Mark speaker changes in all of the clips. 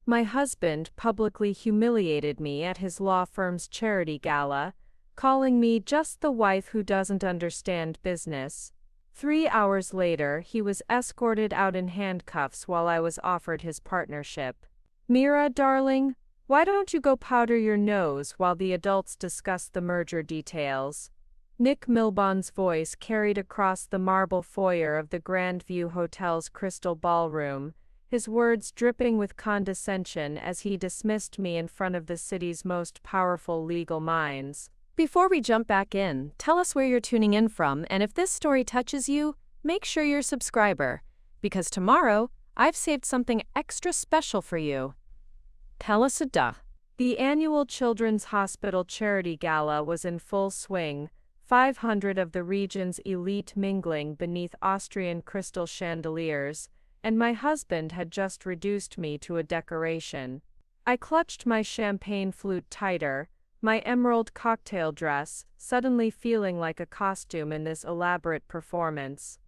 Speaker 1: My husband publicly humiliated me at his law firm's charity gala, calling me just the wife who doesn't understand business. 3 hours later, he was escorted out in handcuffs while I was offered his partnership. Mira, darling, why don't you go powder your nose while the adults discuss the merger details? Nick Milbon's voice carried across the marble foyer of the Grandview Hotel's crystal ballroom, his words dripping with condescension as he dismissed me in front of the city's most powerful legal minds.
Speaker 2: Before we jump back in, tell us where you're tuning in from, and if this story touches you, make sure you're a subscriber, because tomorrow, I've saved something extra special for you. Tell us a duh.
Speaker 1: The annual Children's Hospital Charity Gala was in full swing, 500 of the region's elite mingling beneath Austrian crystal chandeliers, and my husband had just reduced me to a decoration. I clutched my champagne flute tighter, my emerald cocktail dress suddenly feeling like a costume in this elaborate performance.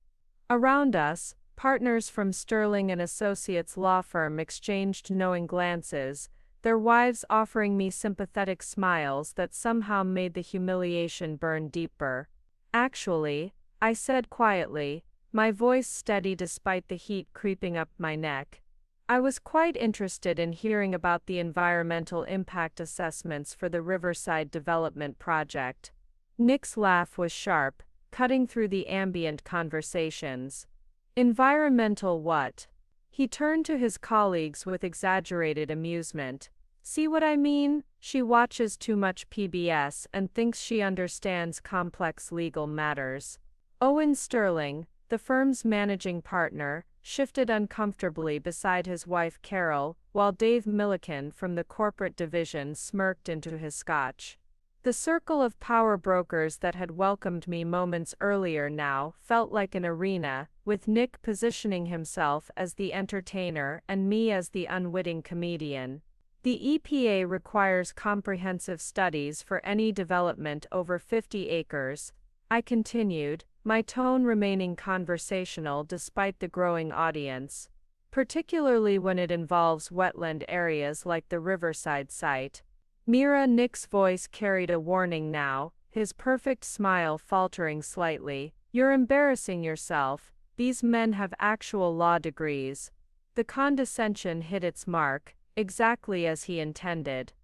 Speaker 1: Around us, partners from Sterling and Associates law firm exchanged knowing glances, their wives offering me sympathetic smiles that somehow made the humiliation burn deeper. Actually, I said quietly, my voice steady despite the heat creeping up my neck, I was quite interested in hearing about the environmental impact assessments for the Riverside Development Project. Nick's laugh was sharp, cutting through the ambient conversations. Environmental what? He turned to his colleagues with exaggerated amusement. See what I mean? She watches too much PBS and thinks she understands complex legal matters. Owen Sterling, the firm's managing partner, shifted uncomfortably beside his wife Carol, while Dave Milliken from the corporate division smirked into his scotch. The circle of power brokers that had welcomed me moments earlier now felt like an arena, with Nick positioning himself as the entertainer and me as the unwitting comedian. The EPA requires comprehensive studies for any development over 50 acres, I continued, my tone remaining conversational despite the growing audience, particularly when it involves wetland areas like the Riverside site. Mira, Nick's voice carried a warning now, his perfect smile faltering slightly. You're embarrassing yourself, these men have actual law degrees. The condescension hit its mark, exactly as he intended.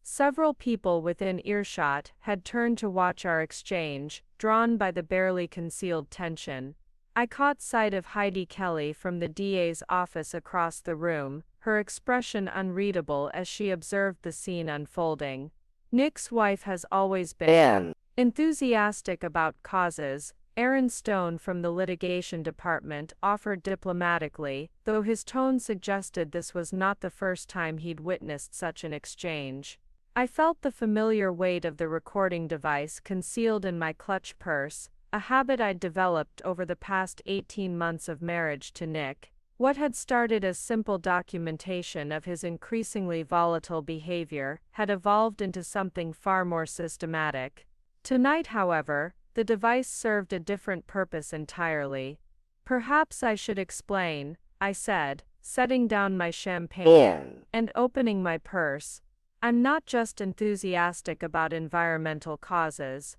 Speaker 1: Several people within earshot had turned to watch our exchange, drawn by the barely concealed tension. I caught sight of Heidi Kelly from the DA's office across the room, her expression unreadable as she observed the scene unfolding. Nick's wife has always been enthusiastic about causes, Aaron Stone from the litigation department offered diplomatically, though his tone suggested this was not the first time he'd witnessed such an exchange. I felt the familiar weight of the recording device concealed in my clutch purse, a habit I'd developed over the past 18 months of marriage to Nick. What had started as simple documentation of his increasingly volatile behavior had evolved into something far more systematic. Tonight, however, the device served a different purpose entirely. Perhaps I should explain, I said, setting down my champagne and opening my purse. I'm not just enthusiastic about environmental causes.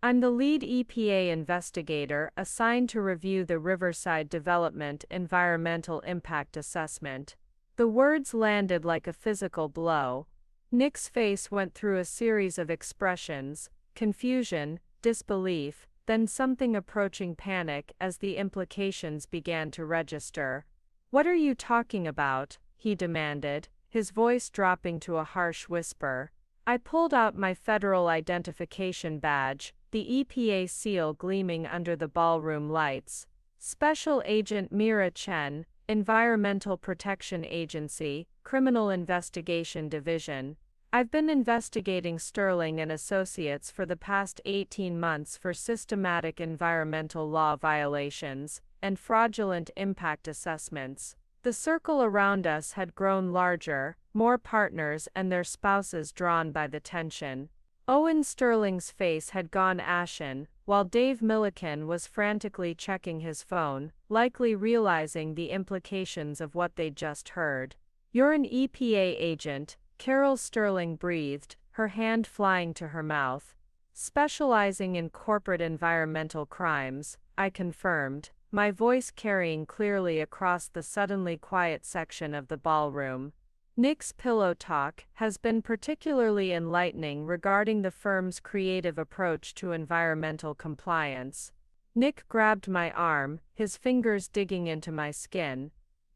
Speaker 1: I'm the lead EPA investigator assigned to review the Riverside Development Environmental Impact Assessment. The words landed like a physical blow. Nick's face went through a series of expressions, confusion, disbelief, then something approaching panic as the implications began to register. What are you talking about? He demanded, his voice dropping to a harsh whisper. I pulled out my federal identification badge, the EPA seal gleaming under the ballroom lights. Special Agent Mira Chen, Environmental Protection Agency, Criminal Investigation Division. I've been investigating Sterling and Associates for the past 18 months for systematic environmental law violations and fraudulent impact assessments. The circle around us had grown larger, more partners and their spouses drawn by the tension. Owen Sterling's face had gone ashen, while Dave Milliken was frantically checking his phone, likely realizing the implications of what they'd just heard. You're an EPA agent, Carol Sterling breathed, her hand flying to her mouth. Specializing in corporate environmental crimes, I confirmed, my voice carrying clearly across the suddenly quiet section of the ballroom. Nick's pillow talk has been particularly enlightening regarding the firm's creative approach to environmental compliance. Nick grabbed my arm, his fingers digging into my skin.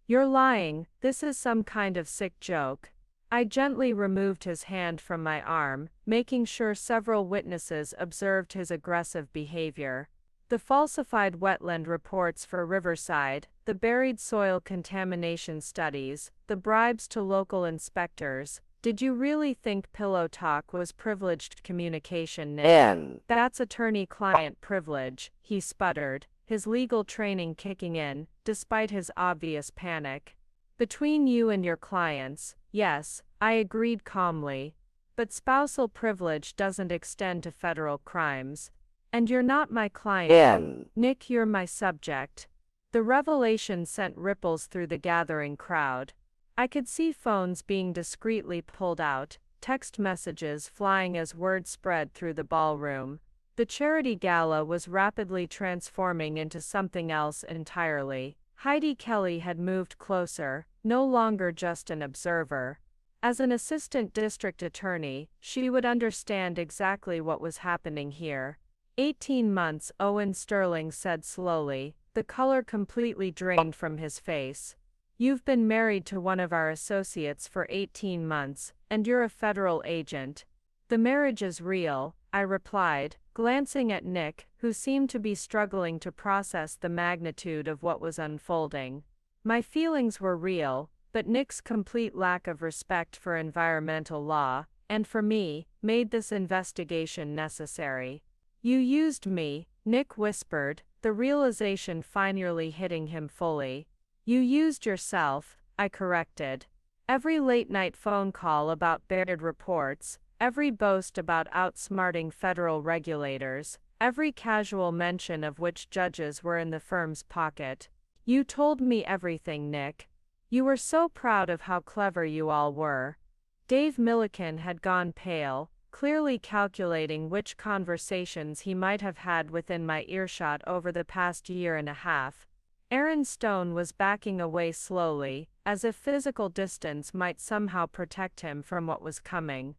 Speaker 1: You're lying, this is some kind of sick joke. I gently removed his hand from my arm, making sure several witnesses observed his aggressive behavior. The falsified wetland reports for Riverside, the buried soil contamination studies, the bribes to local inspectors. Did you really think pillow talk was privileged communication, Nick? That's attorney-client privilege, he sputtered, his legal training kicking in, despite his obvious panic. Between you and your clients, yes, I agreed calmly. But spousal privilege doesn't extend to federal crimes. And you're not my client, Nick, you're my subject. The revelation sent ripples through the gathering crowd. I could see phones being discreetly pulled out, text messages flying as word spread through the ballroom. The charity gala was rapidly transforming into something else entirely. Heidi Kelly had moved closer, no longer just an observer. As an assistant district attorney, she would understand exactly what was happening here. 18 months, Owen Sterling said slowly, the color completely drained from his face. You've been married to one of our associates for 18 months, and you're a federal agent. The marriage is real, I replied, glancing at Nick, who seemed to be struggling to process the magnitude of what was unfolding. My feelings were real, but Nick's complete lack of respect for environmental law, and for me, made this investigation necessary. You used me, Nick whispered, the realization finally hitting him fully. You used yourself, I corrected. Every late-night phone call about buried reports, every boast about outsmarting federal regulators, every casual mention of which judges were in the firm's pocket. You told me everything, Nick. You were so proud of how clever you all were. Dave Milliken had gone pale, clearly calculating which conversations he might have had within my earshot over the past year and a half. Aaron Stone was backing away slowly, as if physical distance might somehow protect him from what was coming.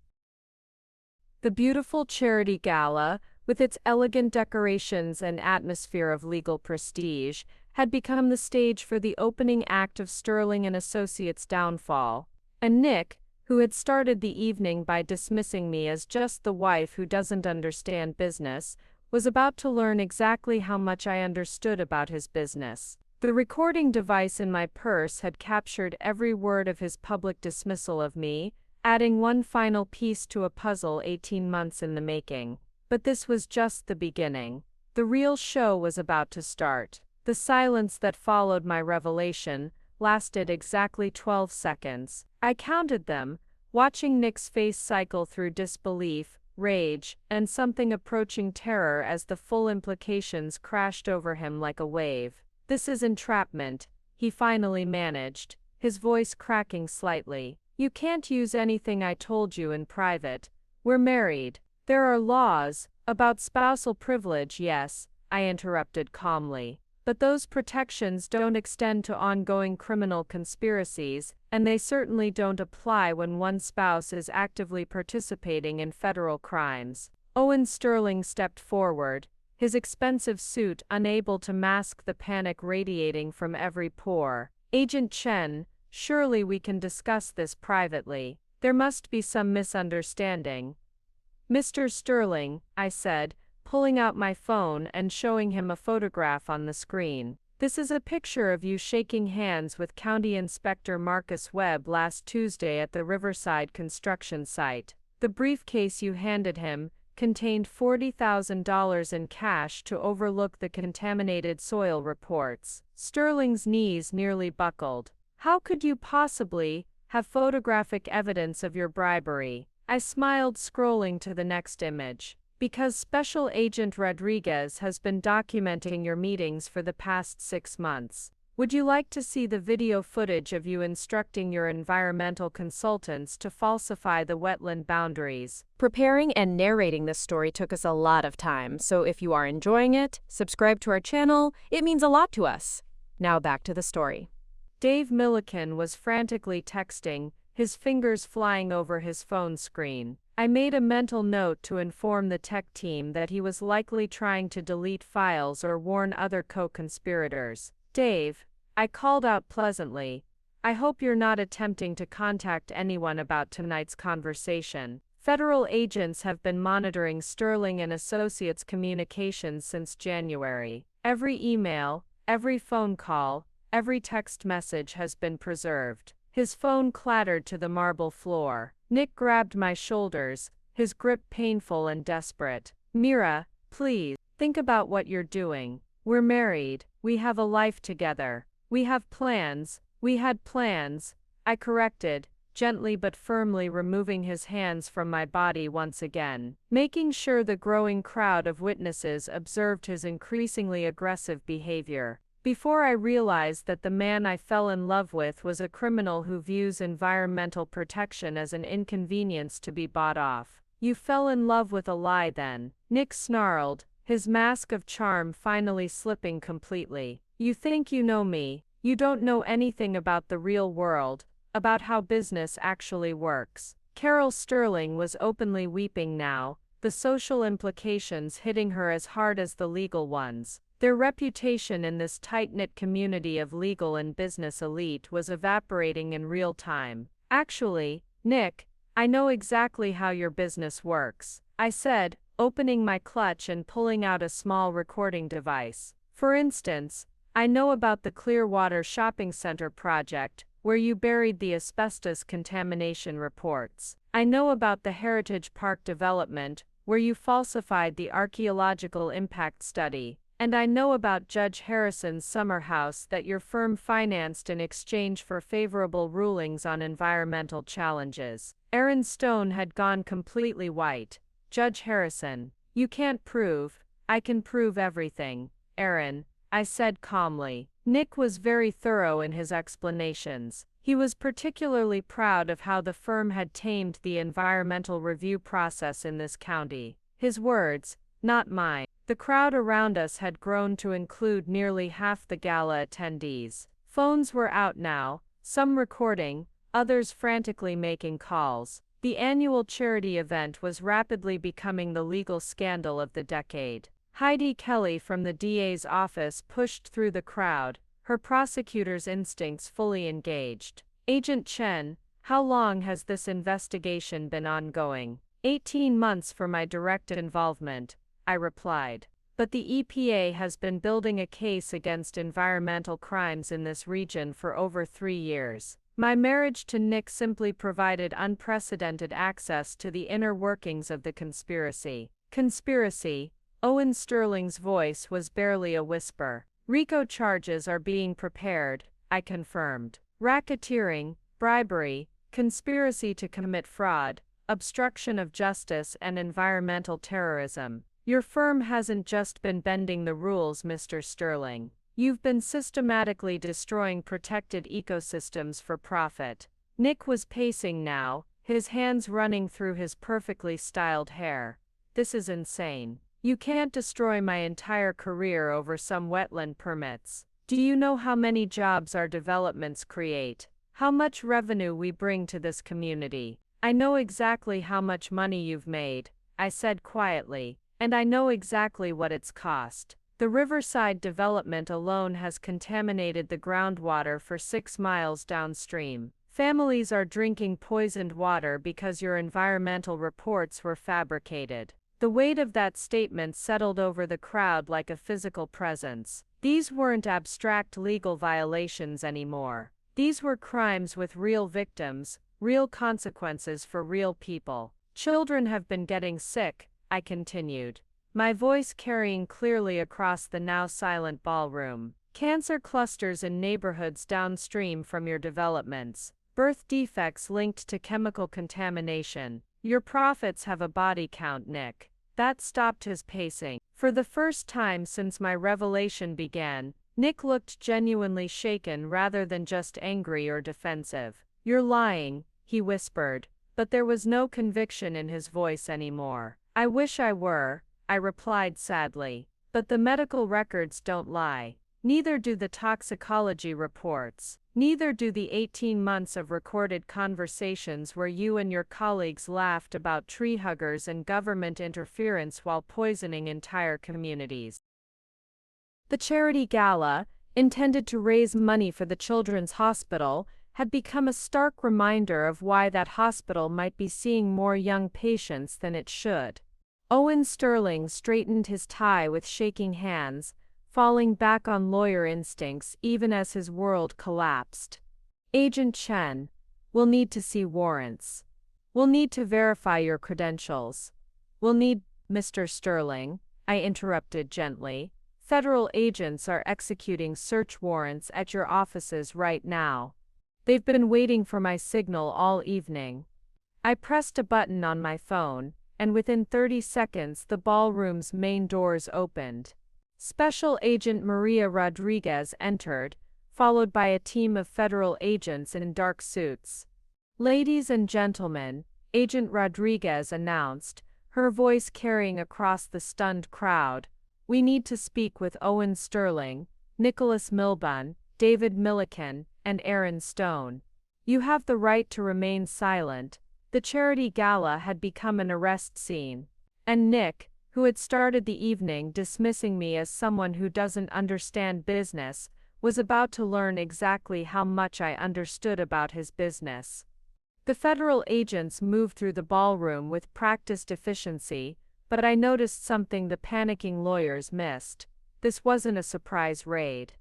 Speaker 1: The beautiful charity gala, with its elegant decorations and atmosphere of legal prestige, had become the stage for the opening act of Sterling and Associates' downfall. And Nick, who had started the evening by dismissing me as just the wife who doesn't understand business, was about to learn exactly how much I understood about his business. The recording device in my purse had captured every word of his public dismissal of me, adding one final piece to a puzzle 18 months in the making. But this was just the beginning. The real show was about to start. The silence that followed my revelation lasted exactly 12 seconds. I counted them, watching Nick's face cycle through disbelief, rage, and something approaching terror as the full implications crashed over him like a wave. This is entrapment, he finally managed, his voice cracking slightly. You can't use anything I told you in private. We're married. There are laws about spousal privilege, yes, I interrupted calmly. But those protections don't extend to ongoing criminal conspiracies, and they certainly don't apply when one spouse is actively participating in federal crimes. Owen Sterling stepped forward, his expensive suit unable to mask the panic radiating from every pore. Agent Chen, surely we can discuss this privately. There must be some misunderstanding. Mr. Sterling, I said, pulling out my phone and showing him a photograph on the screen. This is a picture of you shaking hands with County Inspector Marcus Webb last Tuesday at the Riverside construction site. The briefcase you handed him contained $40,000 in cash to overlook the contaminated soil reports. Sterling's knees nearly buckled. How could you possibly have photographic evidence of your bribery? I smiled, scrolling to the next image. Because Special Agent Rodriguez has been documenting your meetings for the past 6 months. Would you like to see the video footage of you instructing your environmental consultants to falsify the wetland boundaries?
Speaker 2: Preparing and narrating this story took us a lot of time, so if you are enjoying it, subscribe to our channel. It means a lot to us. Now back to the story.
Speaker 1: Dave Milliken was frantically texting, his fingers flying over his phone screen. I made a mental note to inform the tech team that he was likely trying to delete files or warn other co-conspirators. Dave, I called out pleasantly, I hope you're not attempting to contact anyone about tonight's conversation. Federal agents have been monitoring Sterling and Associates communications since January. Every email, every phone call, every text message has been preserved. His phone clattered to the marble floor. Nick grabbed my shoulders, his grip painful and desperate. Mira, please, think about what you're doing. We're married, we have a life together. We have plans, we had plans, I corrected, gently but firmly removing his hands from my body once again, making sure the growing crowd of witnesses observed his increasingly aggressive behavior. Before I realized that the man I fell in love with was a criminal who views environmental protection as an inconvenience to be bought off. You fell in love with a lie then, Nick snarled, his mask of charm finally slipping completely. You think you know me, you don't know anything about the real world, about how business actually works. Carol Sterling was openly weeping now, the social implications hitting her as hard as the legal ones. Their reputation in this tight-knit community of legal and business elite was evaporating in real time. Actually, Nick, I know exactly how your business works, I said, opening my clutch and pulling out a small recording device. For instance, I know about the Clearwater Shopping Center project, where you buried the asbestos contamination reports. I know about the Heritage Park development, where you falsified the archaeological impact study. And I know about Judge Harrison's summer house that your firm financed in exchange for favorable rulings on environmental challenges. Aaron Stone had gone completely white. Judge Harrison, you can't prove. I can prove everything, Aaron, I said calmly. Nick was very thorough in his explanations. He was particularly proud of how the firm had tamed the environmental review process in this county. His words, not mine. The crowd around us had grown to include nearly half the gala attendees. Phones were out now, some recording, others frantically making calls. The annual charity event was rapidly becoming the legal scandal of the decade. Heidi Kelly from the DA's office pushed through the crowd, her prosecutor's instincts fully engaged. Agent Chen, how long has this investigation been ongoing? 18 months for my direct involvement, I replied. But the EPA has been building a case against environmental crimes in this region for over 3 years. My marriage to Nick simply provided unprecedented access to the inner workings of the conspiracy. Conspiracy, Owen Sterling's voice was barely a whisper. RICO charges are being prepared, I confirmed. Racketeering, bribery, conspiracy to commit fraud, obstruction of justice and environmental terrorism. Your firm hasn't just been bending the rules, Mr. Sterling. You've been systematically destroying protected ecosystems for profit. Nick was pacing now, his hands running through his perfectly styled hair. This is insane. You can't destroy my entire career over some wetland permits. Do you know how many jobs our developments create? How much revenue we bring to this community? I know exactly how much money you've made, I said quietly. And I know exactly what it's cost. The Riverside development alone has contaminated the groundwater for 6 miles downstream. Families are drinking poisoned water because your environmental reports were fabricated. The weight of that statement settled over the crowd like a physical presence. These weren't abstract legal violations anymore. These were crimes with real victims, real consequences for real people. Children have been getting sick, I continued, my voice carrying clearly across the now silent ballroom. Cancer clusters in neighborhoods downstream from your developments. Birth defects linked to chemical contamination. Your profits have a body count, Nick. That stopped his pacing. For the first time since my revelation began, Nick looked genuinely shaken rather than just angry or defensive. "You're lying," he whispered, but there was no conviction in his voice anymore. "I wish I were," I replied sadly. "But the medical records don't lie. Neither do the toxicology reports. Neither do the 18 months of recorded conversations where you and your colleagues laughed about tree huggers and government interference while poisoning entire communities." The charity gala, intended to raise money for the Children's Hospital, had become a stark reminder of why that hospital might be seeing more young patients than it should. Owen Sterling straightened his tie with shaking hands, falling back on lawyer instincts even as his world collapsed. "Agent Chen, we'll need to see warrants. We'll need to verify your credentials. We'll need—" "Mr. Sterling," I interrupted gently, "federal agents are executing search warrants at your offices right now. They've been waiting for my signal all evening." I pressed a button on my phone, and within 30 seconds the ballroom's main doors opened. Special Agent Maria Rodriguez entered, followed by a team of federal agents in dark suits. "Ladies and gentlemen," Agent Rodriguez announced, her voice carrying across the stunned crowd, "we need to speak with Owen Sterling, Nicholas Milburn, David Milliken, and Aaron Stone. You have the right to remain silent." The charity gala had become an arrest scene. And Nick, who had started the evening dismissing me as someone who doesn't understand business, was about to learn exactly how much I understood about his business. The federal agents moved through the ballroom with practiced efficiency, but I noticed something the panicking lawyers missed. This wasn't a surprise raid.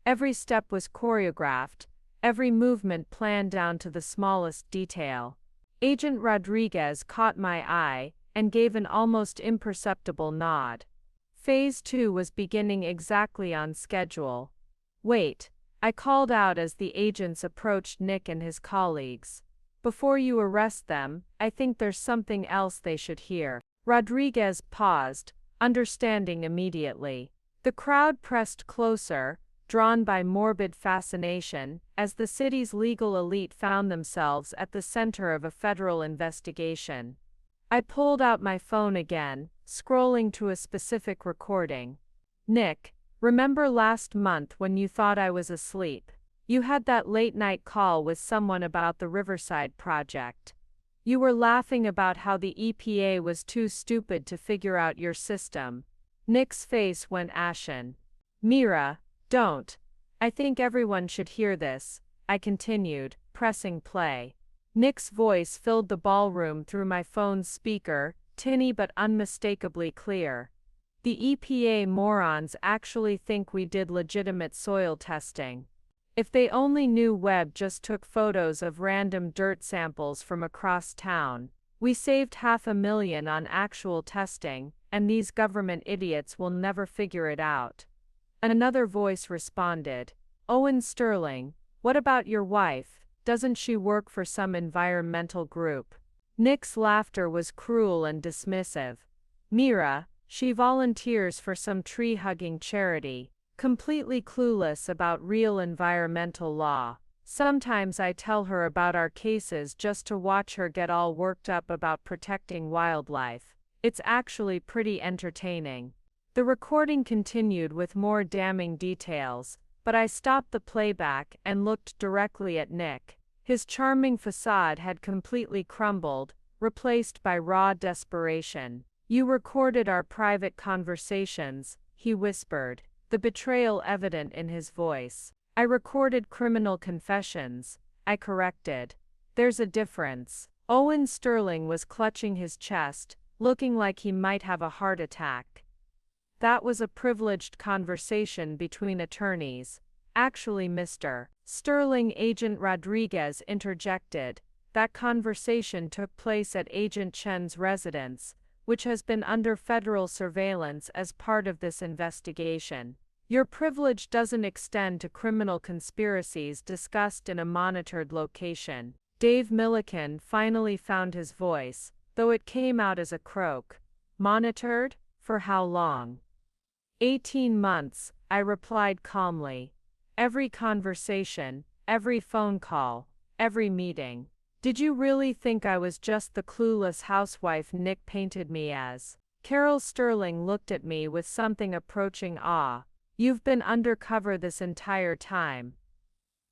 Speaker 1: Every step was choreographed, every movement planned down to the smallest detail. Agent Rodriguez caught my eye and gave an almost imperceptible nod. Phase 2 was beginning exactly on schedule. "Wait," I called out as the agents approached Nick and his colleagues. "Before you arrest them, I think there's something else they should hear." Rodriguez paused, understanding immediately. The crowd pressed closer, drawn by morbid fascination, as the city's legal elite found themselves at the center of a federal investigation. I pulled out my phone again, scrolling to a specific recording. "Nick, remember last month when you thought I was asleep? You had that late-night call with someone about the Riverside project. You were laughing about how the EPA was too stupid to figure out your system." Nick's face went ashen. "Mira, don't. I think everyone should hear this," I continued, pressing play. Nick's voice filled the ballroom through my phone's speaker, tinny but unmistakably clear. "The EPA morons actually think we did legitimate soil testing. If they only knew Webb just took photos of random dirt samples from across town. We saved $500,000 on actual testing, and these government idiots will never figure it out." Another voice responded. "Owen Sterling, what about your wife? Doesn't she work for some environmental group?" Nick's laughter was cruel and dismissive. "Mira, she volunteers for some tree-hugging charity, completely clueless about real environmental law. Sometimes I tell her about our cases just to watch her get all worked up about protecting wildlife. It's actually pretty entertaining." The recording continued with more damning details, but I stopped the playback and looked directly at Nick. His charming facade had completely crumbled, replaced by raw desperation. "You recorded our private conversations," he whispered, the betrayal evident in his voice. "I recorded criminal confessions," I corrected. "There's a difference." Owen Sterling was clutching his chest, looking like he might have a heart attack. "That was a privileged conversation between attorneys. Actually, Mr. Sterling," Agent Rodriguez interjected, "that conversation took place at Agent Chen's residence, which has been under federal surveillance as part of this investigation. Your privilege doesn't extend to criminal conspiracies discussed in a monitored location." Dave Milliken finally found his voice, though it came out as a croak. "Monitored? For how long?" 18 months, I replied calmly. Every conversation, every phone call, every meeting. Did you really think I was just the clueless housewife Nick painted me as? Carol Sterling looked at me with something approaching awe. You've been undercover this entire time.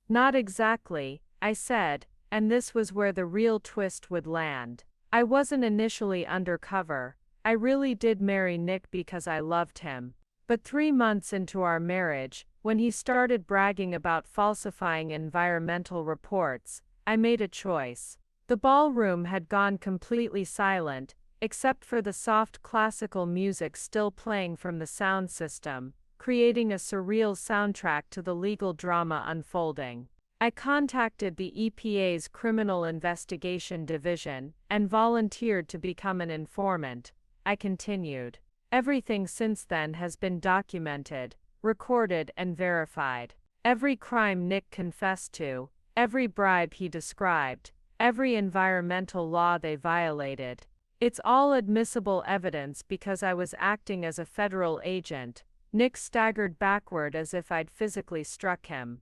Speaker 1: Not exactly, I said, and this was where the real twist would land. I wasn't initially undercover. I really did marry Nick because I loved him. But 3 months into our marriage, when he started bragging about falsifying environmental reports, I made a choice. The ballroom had gone completely silent, except for the soft classical music still playing from the sound system, creating a surreal soundtrack to the legal drama unfolding. I contacted the EPA's Criminal Investigation Division and volunteered to become an informant. I continued. Everything since then has been documented, recorded, and verified. Every crime Nick confessed to, every bribe he described, every environmental law they violated. It's all admissible evidence because I was acting as a federal agent. Nick staggered backward as if I'd physically struck him.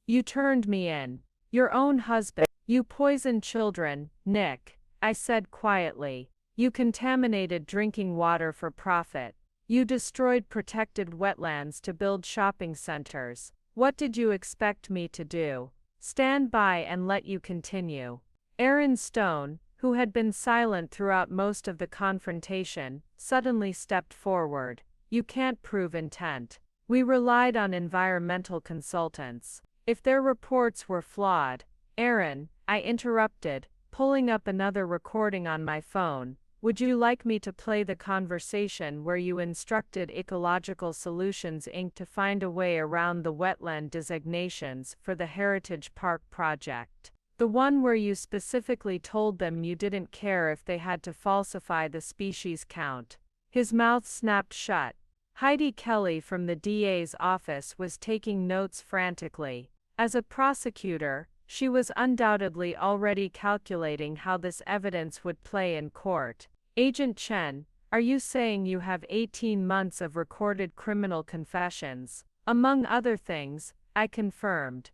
Speaker 1: You turned me in. Your own husband. You poisoned children, Nick, I said quietly. You contaminated drinking water for profit. You destroyed protected wetlands to build shopping centers. What did you expect me to do? Stand by and let you continue? Aaron Stone, who had been silent throughout most of the confrontation, suddenly stepped forward. You can't prove intent. We relied on environmental consultants. If their reports were flawed, Aaron, I interrupted, pulling up another recording on my phone. Would you like me to play the conversation where you instructed Ecological Solutions Inc. to find a way around the wetland designations for the Heritage Park project? The one where you specifically told them you didn't care if they had to falsify the species count. His mouth snapped shut. Heidi Kelly from the DA's office was taking notes frantically. As a prosecutor, she was undoubtedly already calculating how this evidence would play in court. Agent Chen, are you saying you have 18 months of recorded criminal confessions? Among other things, I confirmed.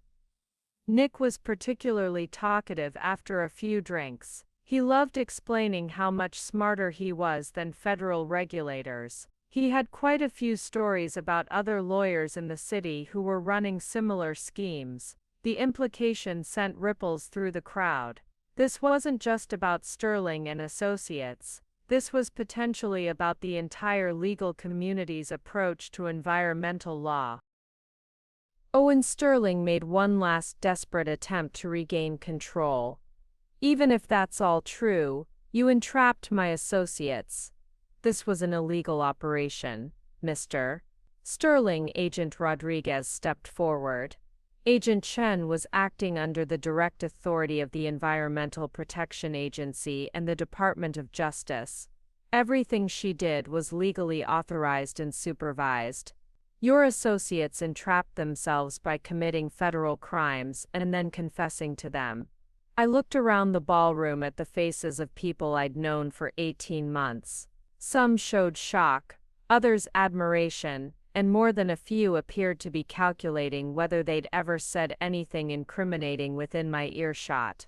Speaker 1: Nick was particularly talkative after a few drinks. He loved explaining how much smarter he was than federal regulators. He had quite a few stories about other lawyers in the city who were running similar schemes. The implication sent ripples through the crowd. This wasn't just about Sterling and Associates. This was potentially about the entire legal community's approach to environmental law. Owen Sterling made one last desperate attempt to regain control. Even if that's all true, you entrapped my associates. This was an illegal operation, Mr. Sterling. Agent Rodriguez stepped forward. Agent Chen was acting under the direct authority of the Environmental Protection Agency and the Department of Justice. Everything she did was legally authorized and supervised. Your associates entrapped themselves by committing federal crimes and then confessing to them. I looked around the ballroom at the faces of people I'd known for 18 months. Some showed shock, others admiration, and more than a few appeared to be calculating whether they'd ever said anything incriminating within my earshot.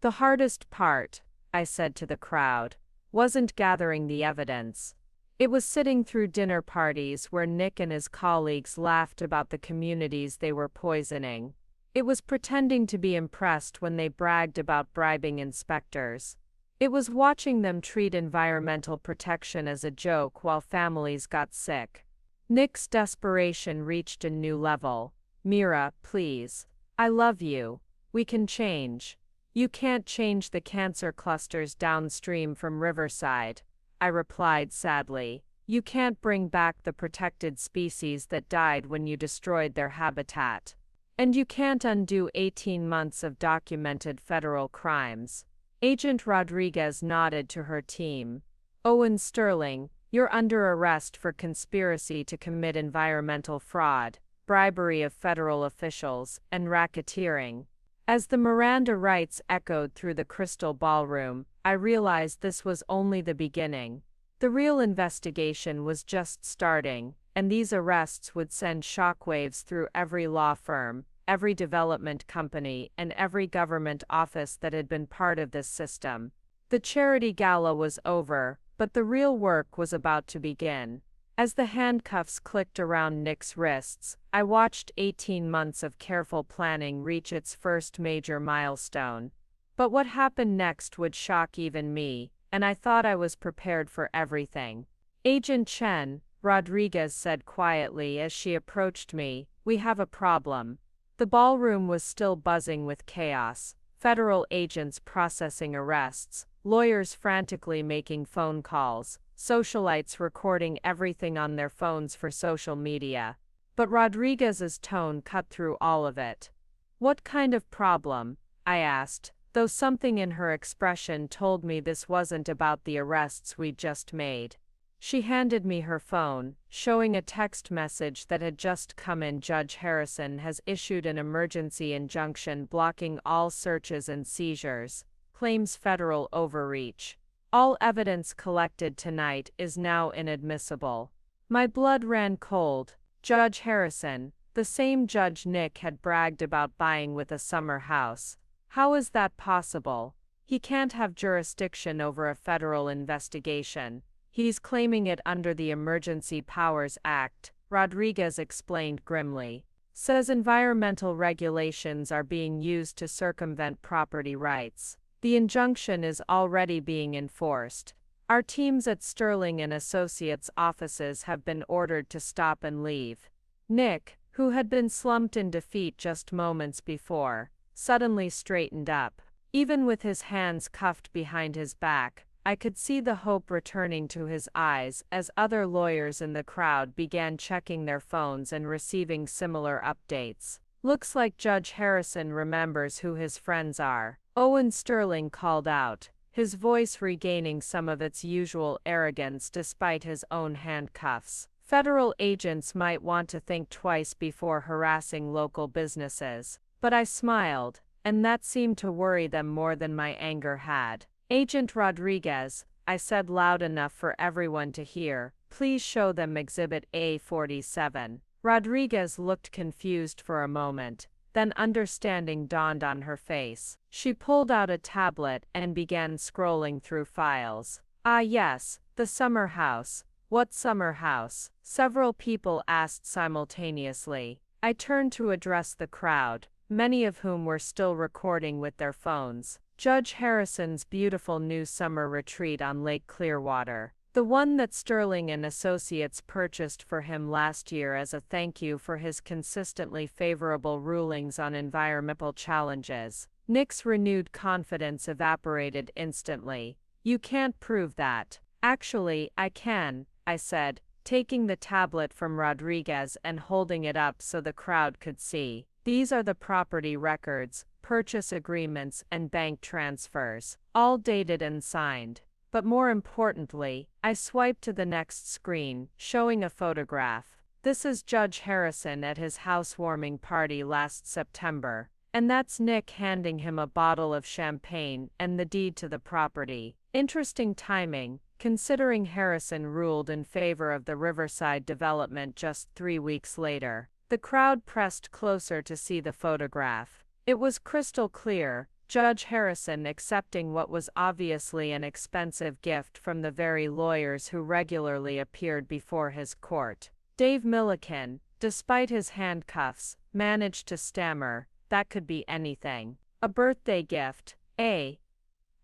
Speaker 1: The hardest part, I said to the crowd, wasn't gathering the evidence. It was sitting through dinner parties where Nick and his colleagues laughed about the communities they were poisoning. It was pretending to be impressed when they bragged about bribing inspectors. It was watching them treat environmental protection as a joke while families got sick. Nick's desperation reached a new level. Mira, please. I love you. We can change. You can't change the cancer clusters downstream from Riverside, I replied sadly. You can't bring back the protected species that died when you destroyed their habitat. And you can't undo 18 months of documented federal crimes. Agent Rodriguez nodded to her team. Owen Sterling, you're under arrest for conspiracy to commit environmental fraud, bribery of federal officials, and racketeering. As the Miranda rights echoed through the crystal ballroom, I realized this was only the beginning. The real investigation was just starting, and these arrests would send shockwaves through every law firm, every development company, and every government office that had been part of this system. The charity gala was over, but the real work was about to begin. As the handcuffs clicked around Nick's wrists, I watched 18 months of careful planning reach its first major milestone. But what happened next would shock even me, and I thought I was prepared for everything. "Agent Chen," Rodriguez said quietly as she approached me, "we have a problem." The ballroom was still buzzing with chaos, federal agents processing arrests, lawyers frantically making phone calls, socialites recording everything on their phones for social media. But Rodriguez's tone cut through all of it. "What kind of problem?" I asked, though something in her expression told me this wasn't about the arrests we'd just made. She handed me her phone, showing a text message that had just come in. "Judge Harrison has issued an emergency injunction blocking all searches and seizures, claims federal overreach. All evidence collected tonight is now inadmissible." My blood ran cold. Judge Harrison, the same judge Nick had bragged about buying with a summer house. How is that possible? He can't have jurisdiction over a federal investigation. He's claiming it under the Emergency Powers Act, Rodriguez explained grimly. Says environmental regulations are being used to circumvent property rights. The injunction is already being enforced. Our teams at Sterling and Associates offices have been ordered to stop and leave. Nick, who had been slumped in defeat just moments before, suddenly straightened up. Even with his hands cuffed behind his back, I could see the hope returning to his eyes as other lawyers in the crowd began checking their phones and receiving similar updates. "Looks like Judge Harrison remembers who his friends are," Owen Sterling called out, his voice regaining some of its usual arrogance despite his own handcuffs. "Federal agents might want to think twice before harassing local businesses." But I smiled, and that seemed to worry them more than my anger had. "Agent Rodriguez," I said loud enough for everyone to hear, "please show them Exhibit A47. Rodriguez looked confused for a moment, then understanding dawned on her face. She pulled out a tablet and began scrolling through files. "Ah yes, the summer house. What summer house?" several people asked simultaneously. I turned to address the crowd, many of whom were still recording with their phones. "Judge Harrison's beautiful new summer retreat on Lake Clearwater. The one that Sterling and Associates purchased for him last year as a thank you for his consistently favorable rulings on environmental challenges." Nick's renewed confidence evaporated instantly. "You can't prove that." "Actually, I can," I said, taking the tablet from Rodriguez and holding it up so the crowd could see. "These are the property records, purchase agreements, and bank transfers, all dated and signed." But more importantly, I swiped to the next screen, showing a photograph. "This is Judge Harrison at his housewarming party last September. And that's Nick handing him a bottle of champagne and the deed to the property. Interesting timing, considering Harrison ruled in favor of the Riverside development just 3 weeks later." The crowd pressed closer to see the photograph. It was crystal clear, Judge Harrison accepting what was obviously an expensive gift from the very lawyers who regularly appeared before his court. Dave Milliken, despite his handcuffs, managed to stammer, "That could be anything." "A birthday gift, eh?"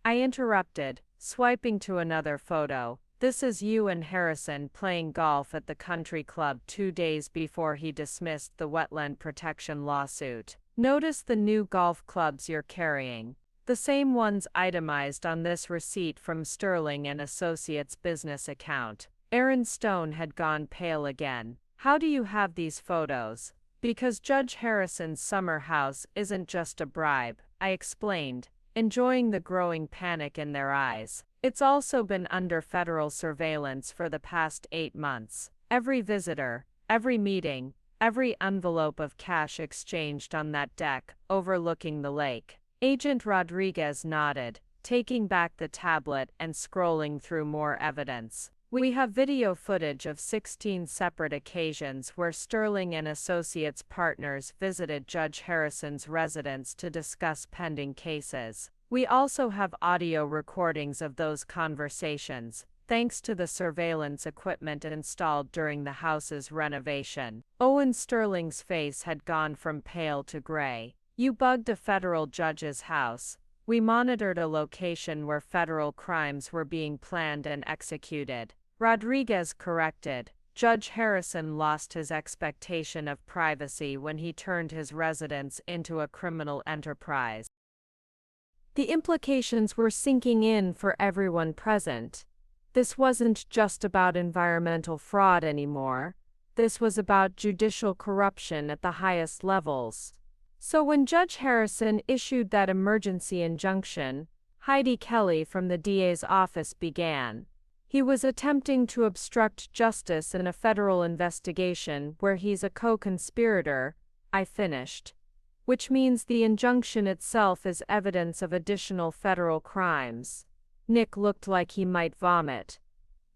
Speaker 1: I interrupted, swiping to another photo. "This is you and Harrison playing golf at the country club 2 days before he dismissed the wetland protection lawsuit. Notice the new golf clubs you're carrying. The same ones itemized on this receipt from Sterling and Associates business account." Aaron Stone had gone pale again. "How do you have these photos?" "Because Judge Harrison's summer house isn't just a bribe," I explained, enjoying the growing panic in their eyes. "It's also been under federal surveillance for the past 8 months. Every visitor, every meeting, every envelope of cash exchanged on that deck, overlooking the lake." Agent Rodriguez nodded, taking back the tablet and scrolling through more evidence. We have video footage of 16 separate occasions where Sterling and Associates partners visited Judge Harrison's residence to discuss pending cases. We also have audio recordings of those conversations, thanks to the surveillance equipment installed during the house's renovation. Owen Sterling's face had gone from pale to gray. "You bugged a federal judge's house. We monitored a location where federal crimes were being planned and executed," Rodriguez corrected. Judge Harrison lost his expectation of privacy when he turned his residence into a criminal enterprise. The implications were sinking in for everyone present. This wasn't just about environmental fraud anymore. This was about judicial corruption at the highest levels. So when Judge Harrison issued that emergency injunction, Heidi Kelly from the DA's office began. He was attempting to obstruct justice in a federal investigation where he's a co-conspirator, I finished. Which means the injunction itself is evidence of additional federal crimes. Nick looked like he might vomit.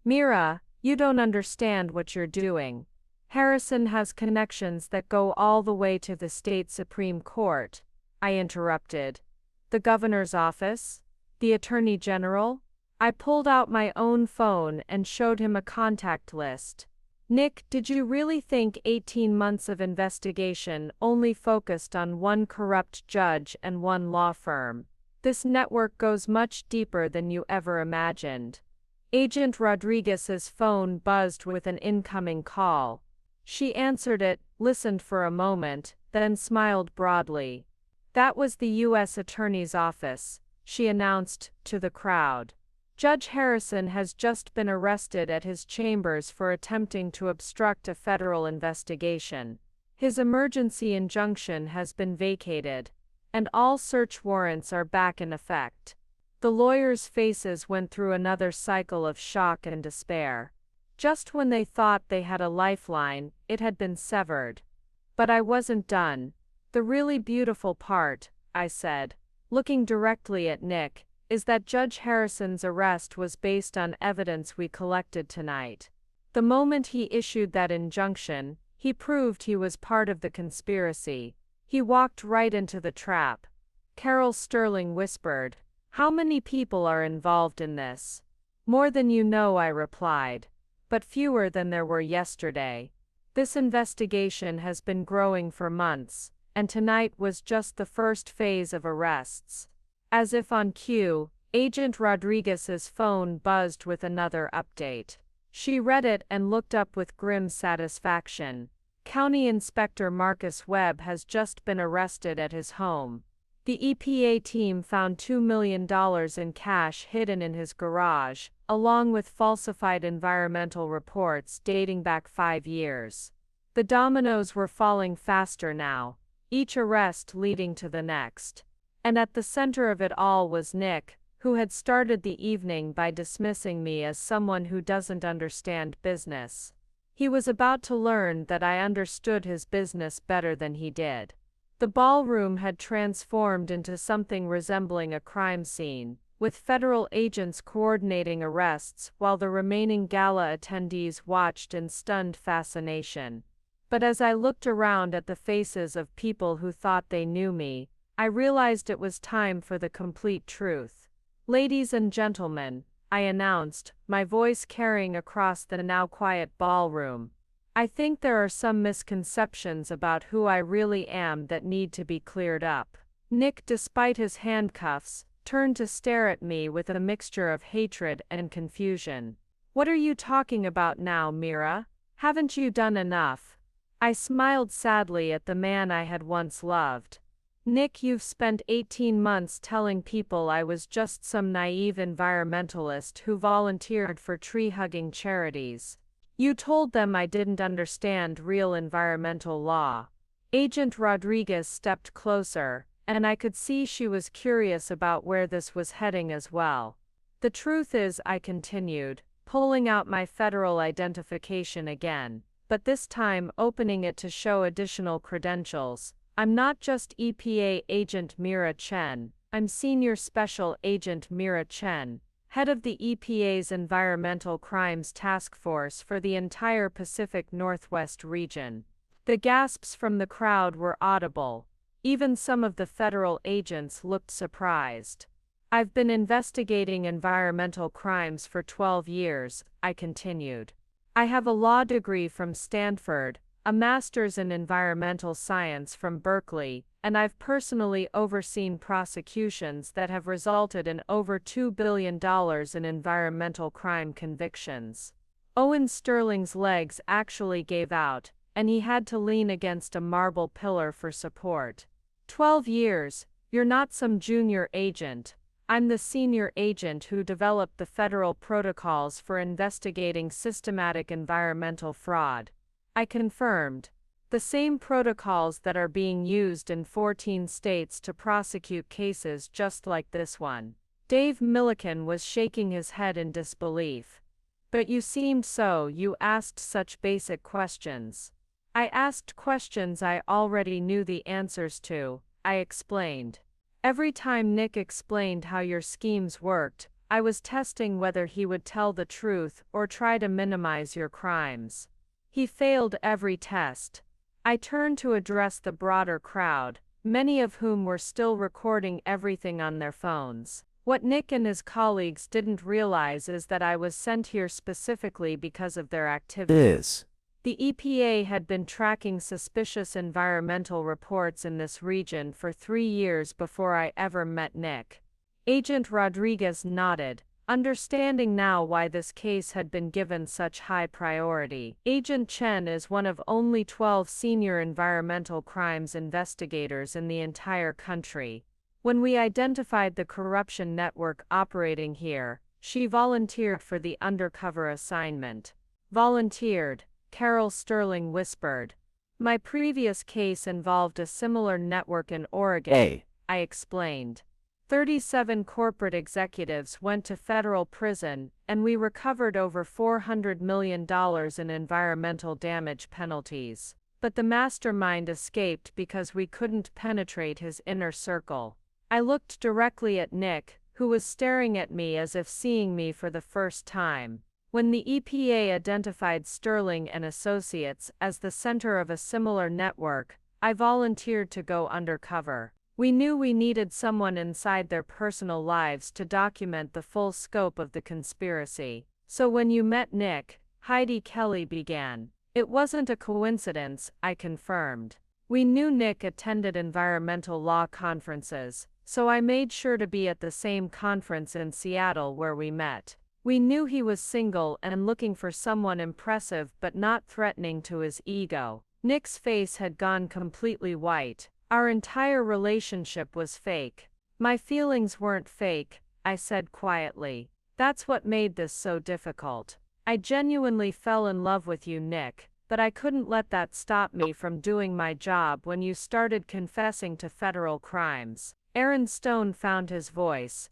Speaker 1: "Mira, you don't understand what you're doing. Harrison has connections that go all the way to the state Supreme Court," I interrupted. "The governor's office? The attorney general?" I pulled out my own phone and showed him a contact list. "Nick, did you really think 18 months of investigation only focused on one corrupt judge and one law firm? This network goes much deeper than you ever imagined." Agent Rodriguez's phone buzzed with an incoming call. She answered it, listened for a moment, then smiled broadly. "That was the U.S. Attorney's Office," she announced to the crowd. "Judge Harrison has just been arrested at his chambers for attempting to obstruct a federal investigation. His emergency injunction has been vacated, and all search warrants are back in effect." The lawyers' faces went through another cycle of shock and despair. Just when they thought they had a lifeline, it had been severed. But I wasn't done. "The really beautiful part," I said, looking directly at Nick, "is that Judge Harrison's arrest was based on evidence we collected tonight. The moment he issued that injunction, he proved he was part of the conspiracy. He walked right into the trap." Carol Sterling whispered, "How many people are involved in this?" "More than you know," I replied. "But fewer than there were yesterday. This investigation has been growing for months, and tonight was just the first phase of arrests." As if on cue, Agent Rodriguez's phone buzzed with another update. She read it and looked up with grim satisfaction. "County Inspector Marcus Webb has just been arrested at his home. The EPA team found $2 million in cash hidden in his garage, along with falsified environmental reports dating back 5 years. The dominoes were falling faster now, each arrest leading to the next. And at the center of it all was Nick, who had started the evening by dismissing me as someone who doesn't understand business. He was about to learn that I understood his business better than he did. The ballroom had transformed into something resembling a crime scene, with federal agents coordinating arrests while the remaining gala attendees watched in stunned fascination. But as I looked around at the faces of people who thought they knew me, I realized it was time for the complete truth. "Ladies and gentlemen," I announced, my voice carrying across the now quiet ballroom, "I think there are some misconceptions about who I really am that need to be cleared up." Nick, despite his handcuffs, turned to stare at me with a mixture of hatred and confusion. "What are you talking about now, Mira? Haven't you done enough?" I smiled sadly at the man I had once loved. "Nick, you've spent 18 months telling people I was just some naive environmentalist who volunteered for tree-hugging charities. You told them I didn't understand real environmental law." Agent Rodriguez stepped closer, and I could see she was curious about where this was heading as well. "The truth is," I continued, pulling out my federal identification again, but this time opening it to show additional credentials, "I'm not just EPA Agent Mira Chen, I'm Senior Special Agent Mira Chen, head of the EPA's Environmental Crimes Task Force for the entire Pacific Northwest region. The gasps from the crowd were audible. Even some of the federal agents looked surprised. I've been investigating environmental crimes for 12 years, I continued. I have a law degree from Stanford, a master's in environmental science from Berkeley, and I've personally overseen prosecutions that have resulted in over $2 billion in environmental crime convictions. Owen Sterling's legs actually gave out, and he had to lean against a marble pillar for support. 12 years, you're not some junior agent. I'm the senior agent who developed the federal protocols for investigating systematic environmental fraud. I confirmed. The same protocols that are being used in 14 states to prosecute cases just like this one. Dave Milliken was shaking his head in disbelief. But you seemed so, you asked such basic questions. I asked questions I already knew the answers to, I explained. Every time Nick explained how your schemes worked, I was testing whether he would tell the truth or try to minimize your crimes. He failed every test. I turned to address the broader crowd, many of whom were still recording everything on their phones. What Nick and his colleagues didn't realize is that I was sent here specifically because of their activities. The EPA had been tracking suspicious environmental reports in this region for 3 years before I ever met Nick. Agent Rodriguez nodded, understanding now why this case had been given such high priority. Agent Chen is one of only 12 senior environmental crimes investigators in the entire country. When we identified the corruption network operating here, she volunteered for the undercover assignment. Volunteered, Carol Sterling whispered. My previous case involved a similar network in Oregon, I explained. 37 corporate executives went to federal prison, and we recovered over $400 million in environmental damage penalties. But the mastermind escaped because we couldn't penetrate his inner circle. I looked directly at Nick, who was staring at me as if seeing me for the first time. When the EPA identified Sterling and Associates as the center of a similar network, I volunteered to go undercover. We knew we needed someone inside their personal lives to document the full scope of the conspiracy. So when you met Nick, Heidi Kelly began. It wasn't a coincidence, I confirmed. We knew Nick attended environmental law conferences, so I made sure to be at the same conference in Seattle where we met. We knew he was single and looking for someone impressive but not threatening to his ego. Nick's face had gone completely white. Our entire relationship was fake. My feelings weren't fake, I said quietly. That's what made this so difficult. I genuinely fell in love with you, Nick, but I couldn't let that stop me from doing my job when you started confessing to federal crimes. Aaron Stone found his voice.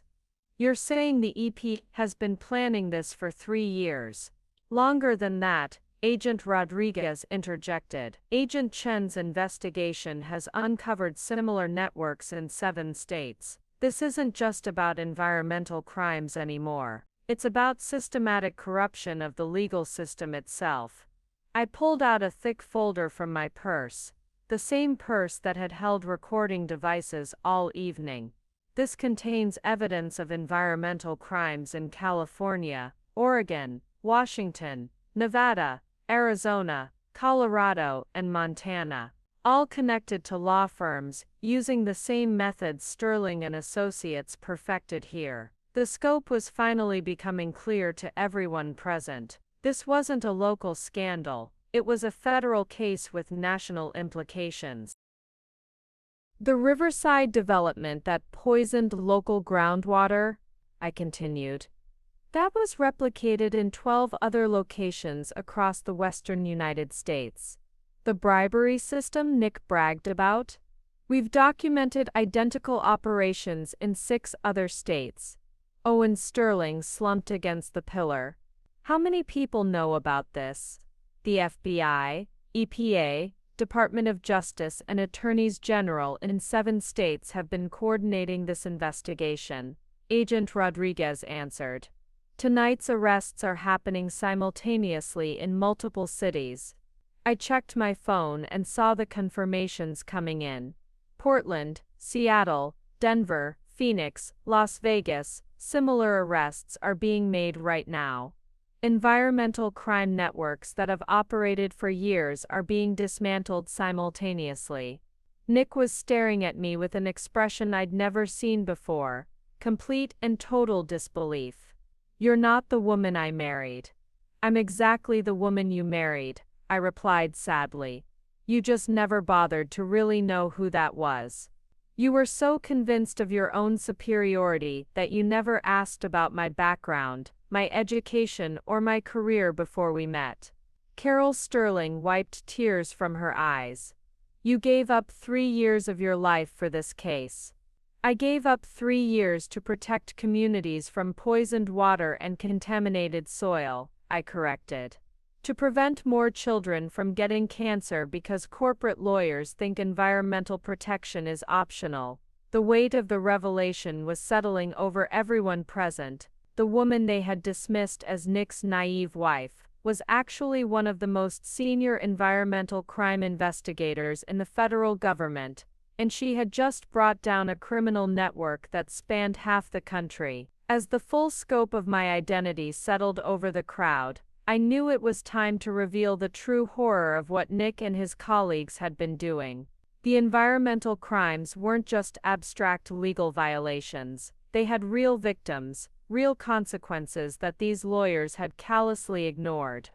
Speaker 1: You're saying the EP has been planning this for 3 years. Longer than that, Agent Rodriguez interjected. Agent Chen's investigation has uncovered similar networks in 7 states. This isn't just about environmental crimes anymore. It's about systematic corruption of the legal system itself. I pulled out a thick folder from my purse, the same purse that had held recording devices all evening. This contains evidence of environmental crimes in California, Oregon, Washington, Nevada, Arizona, Colorado, and Montana, all connected to law firms, using the same methods Sterling and Associates perfected here. The scope was finally becoming clear to everyone present. This wasn't a local scandal, it was a federal case with national implications. The riverside development that poisoned local groundwater, I continued. That was replicated in 12 other locations across the western United States. The bribery system Nick bragged about? We've documented identical operations in 6 other states. Owen Sterling slumped against the pillar. How many people know about this? The FBI, EPA, Department of Justice and attorneys general in 7 states have been coordinating this investigation. Agent Rodriguez answered. Tonight's arrests are happening simultaneously in multiple cities. I checked my phone and saw the confirmations coming in. Portland, Seattle, Denver, Phoenix, Las Vegas, similar arrests are being made right now. Environmental crime networks that have operated for years are being dismantled simultaneously. Nick was staring at me with an expression I'd never seen before, complete and total disbelief. You're not the woman I married. I'm exactly the woman you married, I replied sadly. You just never bothered to really know who that was. You were so convinced of your own superiority that you never asked about my background, my education, or my career before we met. Carol Sterling wiped tears from her eyes. You gave up 3 years of your life for this case. I gave up 3 years to protect communities from poisoned water and contaminated soil, I corrected. To prevent more children from getting cancer because corporate lawyers think environmental protection is optional. The weight of the revelation was settling over everyone present. The woman they had dismissed as Nick's naive wife was actually one of the most senior environmental crime investigators in the federal government, and she had just brought down a criminal network that spanned half the country. As the full scope of my identity settled over the crowd, I knew it was time to reveal the true horror of what Nick and his colleagues had been doing. The environmental crimes weren't just abstract legal violations, they had real victims, real consequences that these lawyers had callously ignored.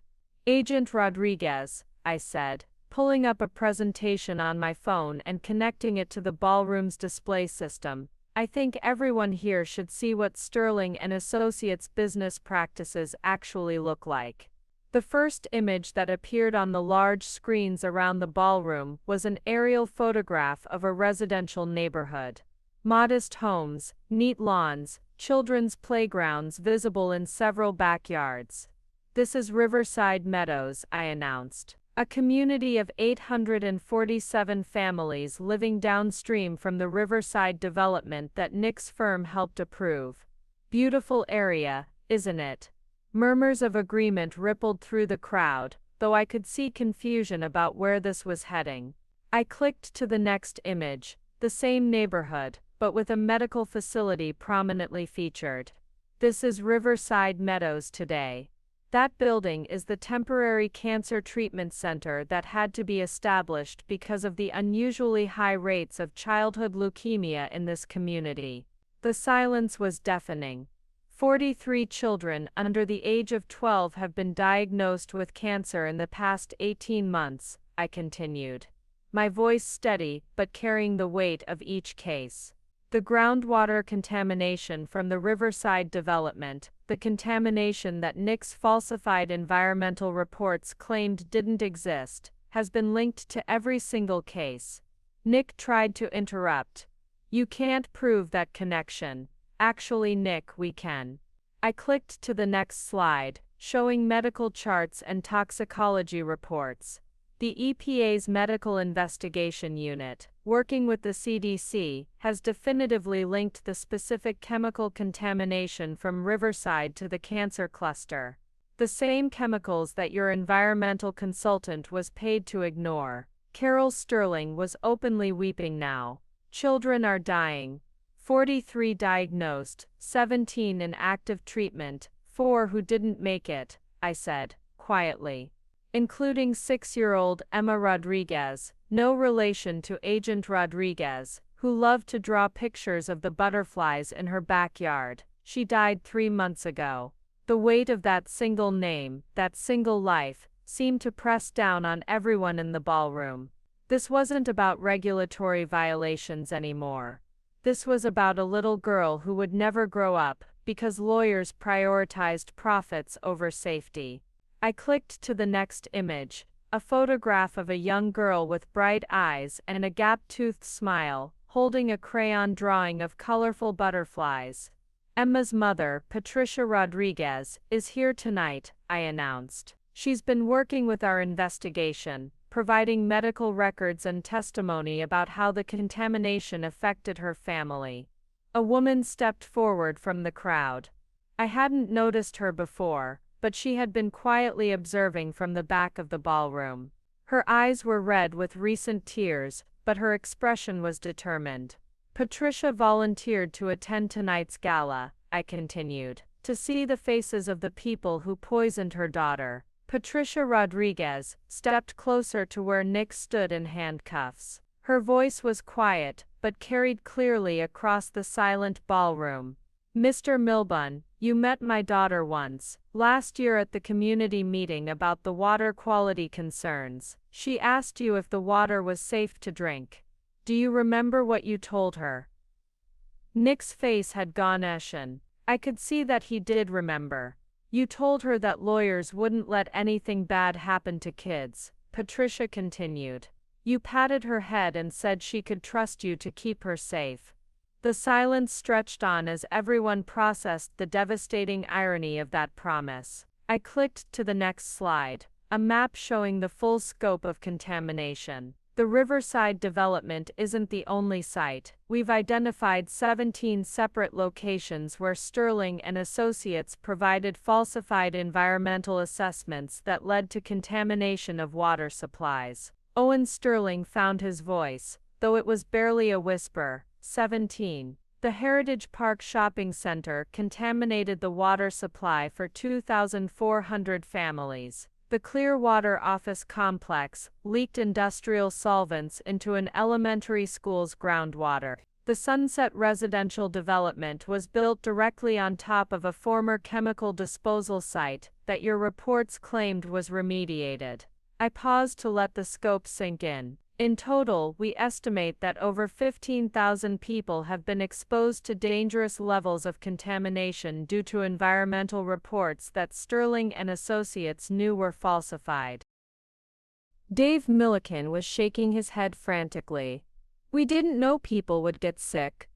Speaker 1: Agent Rodriguez, I said, pulling up a presentation on my phone and connecting it to the ballroom's display system. I think everyone here should see what Sterling and Associates business practices actually look like. The first image that appeared on the large screens around the ballroom was an aerial photograph of a residential neighborhood. Modest homes, neat lawns, children's playgrounds visible in several backyards. This is Riverside Meadows, I announced. A community of 847 families living downstream from the Riverside development that Nick's firm helped approve. Beautiful area, isn't it? Murmurs of agreement rippled through the crowd, though I could see confusion about where this was heading. I clicked to the next image, the same neighborhood, but with a medical facility prominently featured. This is Riverside Meadows today. That building is the temporary cancer treatment center that had to be established because of the unusually high rates of childhood leukemia in this community. The silence was deafening. 43 children under the age of 12 have been diagnosed with cancer in the past 18 months, I continued. My voice steady but carrying the weight of each case. The groundwater contamination from the Riverside development, the contamination that Nick's falsified environmental reports claimed didn't exist, has been linked to every single case. Nick tried to interrupt. You can't prove that connection. Actually, Nick, we can. I clicked to the next slide, showing medical charts and toxicology reports. The EPA's Medical Investigation Unit, working with the CDC, has definitively linked the specific chemical contamination from Riverside to the cancer cluster. The same chemicals that your environmental consultant was paid to ignore. Carol Sterling was openly weeping now. Children are dying. 43 diagnosed, 17 in active treatment, 4 who didn't make it, I said, quietly. Including 6-year-old Emma Rodriguez, no relation to Agent Rodriguez, who loved to draw pictures of the butterflies in her backyard. She died 3 months ago. The weight of that single name, that single life, seemed to press down on everyone in the ballroom. This wasn't about regulatory violations anymore. This was about a little girl who would never grow up, because lawyers prioritized profits over safety. I clicked to the next image, a photograph of a young girl with bright eyes and a gap-toothed smile, holding a crayon drawing of colorful butterflies. Emma's mother, Patricia Rodriguez, is here tonight, I announced. She's been working with our investigation, providing medical records and testimony about how the contamination affected her family. A woman stepped forward from the crowd. I hadn't noticed her before, but she had been quietly observing from the back of the ballroom. Her eyes were red with recent tears, but her expression was determined. Patricia volunteered to attend tonight's gala, I continued, to see the faces of the people who poisoned her daughter. Patricia Rodriguez stepped closer to where Nick stood in handcuffs. Her voice was quiet, but carried clearly across the silent ballroom. Mr. Milburn, you met my daughter once, last year at the community meeting about the water quality concerns. She asked you if the water was safe to drink. Do you remember what you told her? Nick's face had gone ashen. I could see that he did remember. You told her that lawyers wouldn't let anything bad happen to kids, Patricia continued. You patted her head and said she could trust you to keep her safe. The silence stretched on as everyone processed the devastating irony of that promise. I clicked to the next slide, a map showing the full scope of contamination. The Riverside development isn't the only site. We've identified 17 separate locations where Sterling and Associates provided falsified environmental assessments that led to contamination of water supplies. Owen Sterling found his voice, though it was barely a whisper. 17. The Heritage Park Shopping Center contaminated the water supply for 2,400 families. The Clearwater office complex leaked industrial solvents into an elementary school's groundwater. The Sunset residential development was built directly on top of a former chemical disposal site that your reports claimed was remediated. I paused to let the scope sink in. In total, we estimate that over 15,000 people have been exposed to dangerous levels of contamination due to environmental reports that Sterling and Associates knew were falsified. Dave Milliken was shaking his head frantically. We didn't know people would get sick.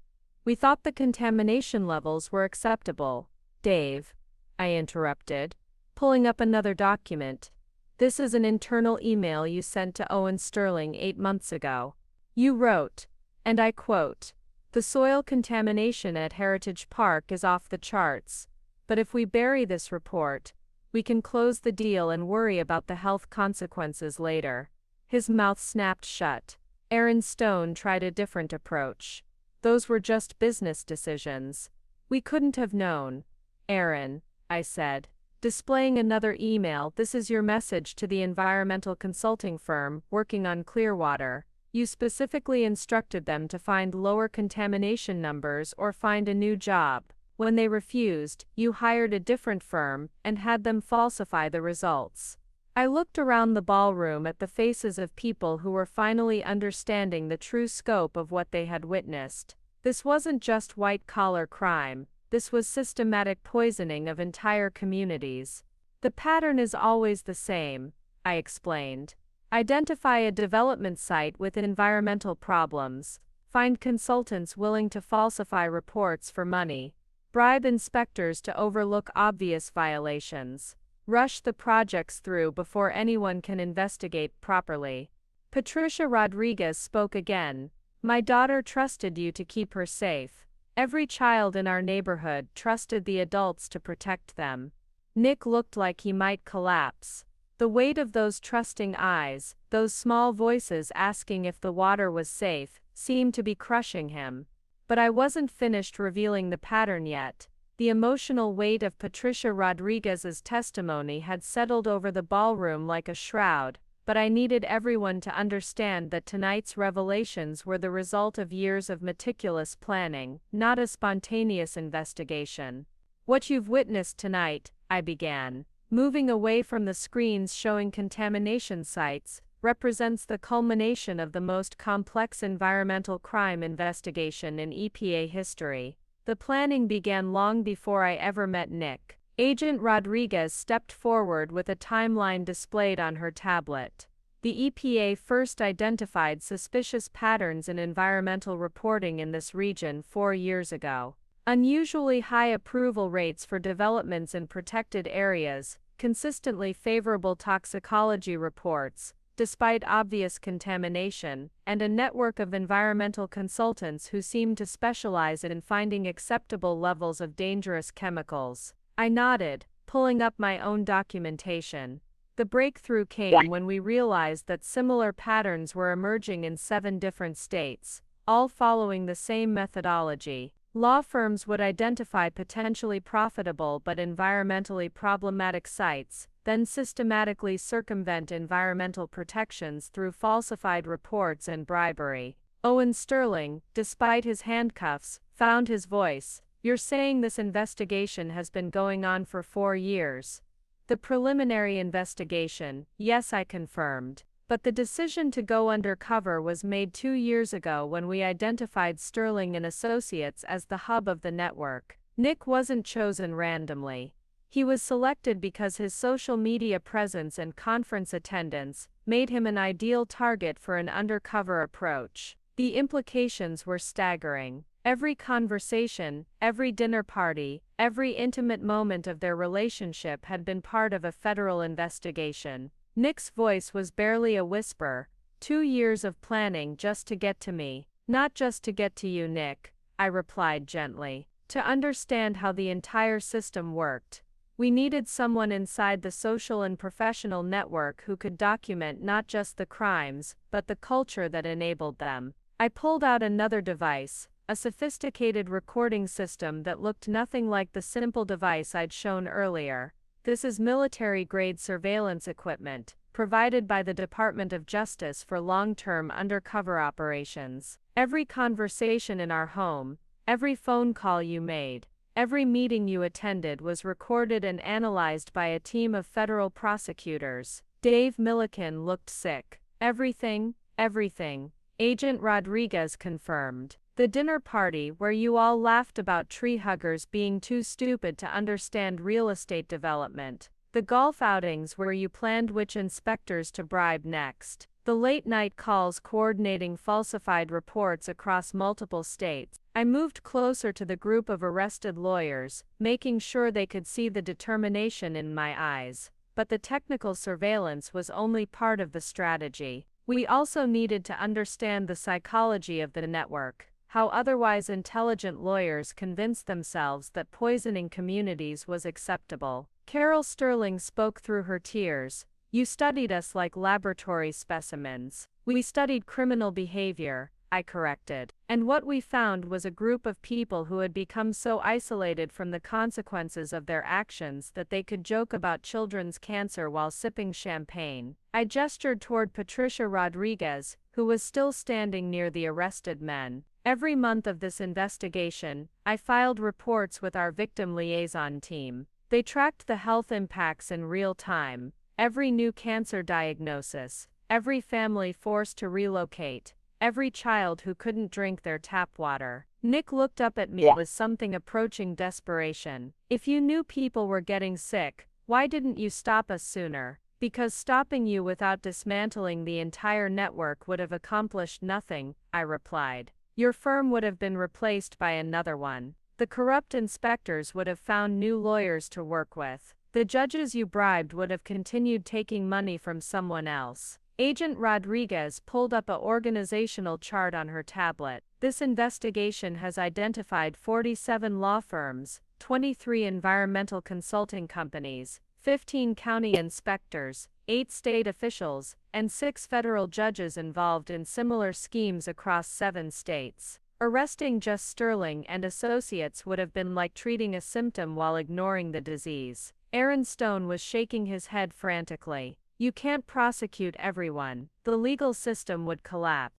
Speaker 1: We thought the contamination levels were acceptable. Dave, I interrupted, pulling up another document. This is an internal email you sent to Owen Sterling 8 months ago. You wrote, and I quote, "The soil contamination at Heritage Park is off the charts, but if we bury this report, we can close the deal and worry about the health consequences later." His mouth snapped shut. Aaron Stone tried a different approach. Those were just business decisions. We couldn't have known. Aaron, I said, displaying another email, this is your message to the environmental consulting firm working on Clearwater. You specifically instructed them to find lower contamination numbers or find a new job. When they refused, you hired a different firm and had them falsify the results. I looked around the ballroom at the faces of people who were finally understanding the true scope of what they had witnessed. This wasn't just white-collar crime. This was systematic poisoning of entire communities. The pattern is always the same, I explained. Identify a development site with environmental problems, find consultants willing to falsify reports for money, bribe inspectors to overlook obvious violations, rush the projects through before anyone can investigate properly. Patricia Rodriguez spoke again. My daughter trusted you to keep her safe. Every child in our neighborhood trusted the adults to protect them. Nick looked like he might collapse. The weight of those trusting eyes, those small voices asking if the water was safe, seemed to be crushing him. But I wasn't finished revealing the pattern yet. The emotional weight of Patricia Rodriguez's testimony had settled over the ballroom like a shroud, but I needed everyone to understand that tonight's revelations were the result of years of meticulous planning, not a spontaneous investigation. What you've witnessed tonight, I began, moving away from the screens showing contamination sites, represents the culmination of the most complex environmental crime investigation in EPA history. The planning began long before I ever met Nick. Agent Rodriguez stepped forward with a timeline displayed on her tablet. The EPA first identified suspicious patterns in environmental reporting in this region 4 years ago. Unusually high approval rates for developments in protected areas, consistently favorable toxicology reports, despite obvious contamination, and a network of environmental consultants who seemed to specialize in finding acceptable levels of dangerous chemicals. I nodded, pulling up my own documentation. The breakthrough came when we realized that similar patterns were emerging in 7 different states, all following the same methodology. Law firms would identify potentially profitable but environmentally problematic sites, then systematically circumvent environmental protections through falsified reports and bribery. Owen Sterling, despite his handcuffs, found his voice. "You're saying this investigation has been going on for 4 years?" "The preliminary investigation, yes," I confirmed. "But the decision to go undercover was made 2 years ago when we identified Sterling and Associates as the hub of the network." Nick wasn't chosen randomly. He was selected because his social media presence and conference attendance made him an ideal target for an undercover approach. The implications were staggering. Every conversation, every dinner party, every intimate moment of their relationship had been part of a federal investigation. Nick's voice was barely a whisper. 2 years of planning just to get to me. "Not just to get to you, Nick," I replied gently. "To understand how the entire system worked. We needed someone inside the social and professional network who could document not just the crimes, but the culture that enabled them." I pulled out another device, a sophisticated recording system that looked nothing like the simple device I'd shown earlier. "This is military-grade surveillance equipment, provided by the Department of Justice for long-term undercover operations. Every conversation in our home, every phone call you made, every meeting you attended was recorded and analyzed by a team of federal prosecutors." Dave Milliken looked sick. "Everything, everything," Agent Rodriguez confirmed. "The dinner party where you all laughed about tree huggers being too stupid to understand real estate development. The golf outings where you planned which inspectors to bribe next. The late-night calls coordinating falsified reports across multiple states." I moved closer to the group of arrested lawyers, making sure they could see the determination in my eyes. But the technical surveillance was only part of the strategy. We also needed to understand the psychology of the network. How otherwise intelligent lawyers convinced themselves that poisoning communities was acceptable. Carol Sterling spoke through her tears. "You studied us like laboratory specimens." "We studied criminal behavior," I corrected. "And what we found was a group of people who had become so isolated from the consequences of their actions that they could joke about children's cancer while sipping champagne." I gestured toward Patricia Rodriguez, who was still standing near the arrested men. "Every month of this investigation, I filed reports with our victim liaison team. They tracked the health impacts in real time. Every new cancer diagnosis, every family forced to relocate, every child who couldn't drink their tap water." Nick looked up at me with something approaching desperation. "If you knew people were getting sick, why didn't you stop us sooner?" "Because stopping you without dismantling the entire network would have accomplished nothing," I replied. "Your firm would have been replaced by another one. The corrupt inspectors would have found new lawyers to work with. The judges you bribed would have continued taking money from someone else." Agent Rodriguez pulled up a organizational chart on her tablet. "This investigation has identified 47 law firms, 23 environmental consulting companies, 15 county inspectors, 8 state officials, and 6 federal judges involved in similar schemes across 7 states. Arresting just Sterling and Associates would have been like treating a symptom while ignoring the disease." Aaron Stone was shaking his head frantically. "You can't prosecute everyone. The legal system would collapse."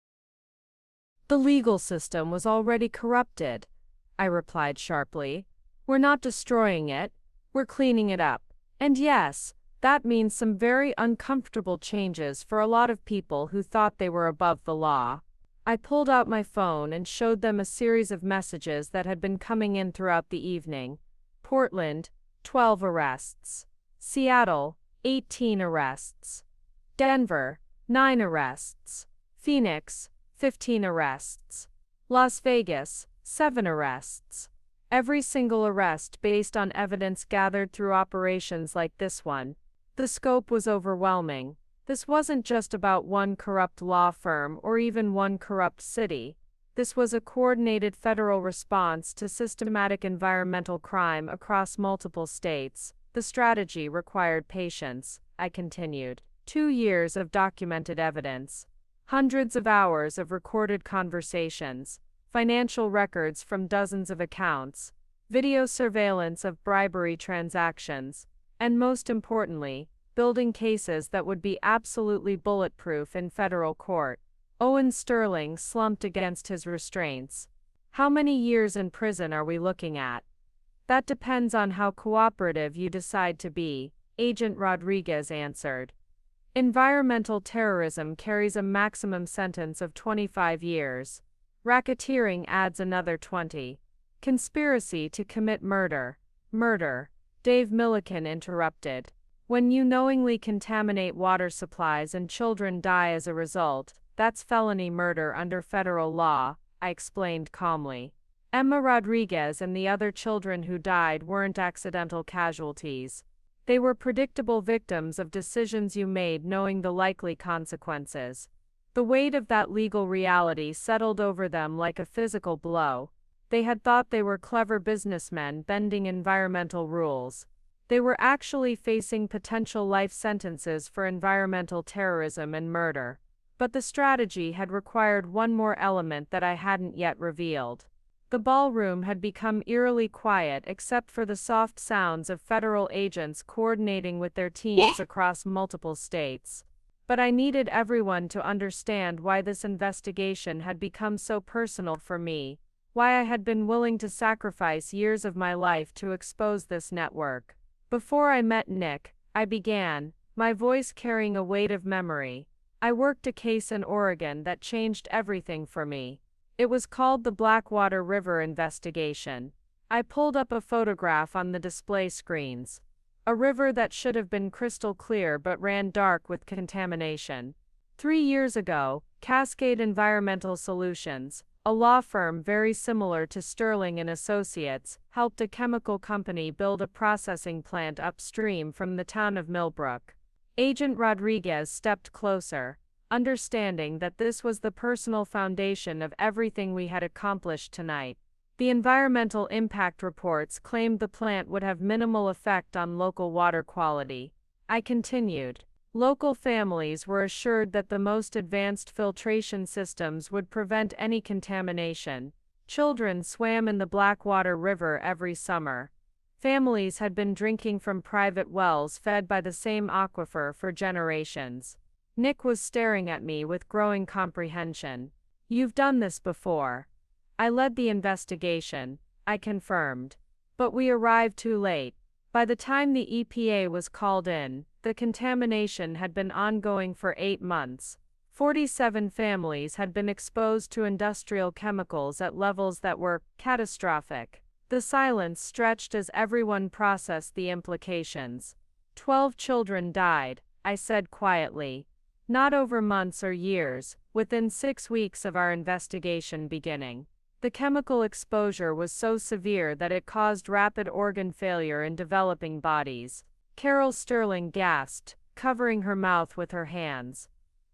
Speaker 1: "The legal system was already corrupted," I replied sharply. "We're not destroying it, we're cleaning it up. And yes, that means some very uncomfortable changes for a lot of people who thought they were above the law." I pulled out my phone and showed them a series of messages that had been coming in throughout the evening. Portland, 12 arrests. Seattle, 18 arrests. Denver, 9 arrests. Phoenix, 15 arrests. Las Vegas, 7 arrests. Every single arrest based on evidence gathered through operations like this one. The scope was overwhelming. This wasn't just about one corrupt law firm or even one corrupt city. This was a coordinated federal response to systematic environmental crime across multiple states. The strategy required patience, I continued. 2 years of documented evidence, hundreds of hours of recorded conversations, financial records from dozens of accounts, video surveillance of bribery transactions, and most importantly, building cases that would be absolutely bulletproof in federal court. Owen Sterling slumped against his restraints. How many years in prison are we looking at? That depends on how cooperative you decide to be, Agent Rodriguez answered. Environmental terrorism carries a maximum sentence of 25 years. Racketeering adds another 20. Conspiracy to commit murder. Murder, Dave Milliken interrupted. When you knowingly contaminate water supplies and children die as a result, that's felony murder under federal law, I explained calmly. Emma Rodriguez and the other children who died weren't accidental casualties. They were predictable victims of decisions you made knowing the likely consequences. The weight of that legal reality settled over them like a physical blow. They had thought they were clever businessmen bending environmental rules. They were actually facing potential life sentences for environmental terrorism and murder. But the strategy had required one more element that I hadn't yet revealed. The ballroom had become eerily quiet except for the soft sounds of federal agents coordinating with their teams across multiple states. But I needed everyone to understand why this investigation had become so personal for me, why I had been willing to sacrifice years of my life to expose this network. Before I met Nick, I began, my voice carrying a weight of memory. I worked a case in Oregon that changed everything for me. It was called the Blackwater River Investigation. I pulled up a photograph on the display screens. A river that should have been crystal clear but ran dark with contamination. 3 years ago, Cascade Environmental Solutions, a law firm very similar to Sterling and Associates, helped a chemical company build a processing plant upstream from the town of Millbrook. Agent Rodriguez stepped closer, understanding that this was the personal foundation of everything we had accomplished tonight. The environmental impact reports claimed the plant would have minimal effect on local water quality. I continued. Local families were assured that the most advanced filtration systems would prevent any contamination. Children swam in the Blackwater River every summer. Families had been drinking from private wells fed by the same aquifer for generations. Nick was staring at me with growing comprehension. You've done this before. I led the investigation, I confirmed. But we arrived too late. By the time the EPA was called in, the contamination had been ongoing for 8 months. 47 families had been exposed to industrial chemicals at levels that were catastrophic. The silence stretched as everyone processed the implications. 12 children died, I said quietly. Not over months or years, within 6 weeks of our investigation beginning. The chemical exposure was so severe that it caused rapid organ failure in developing bodies. Carol Sterling gasped, covering her mouth with her hands.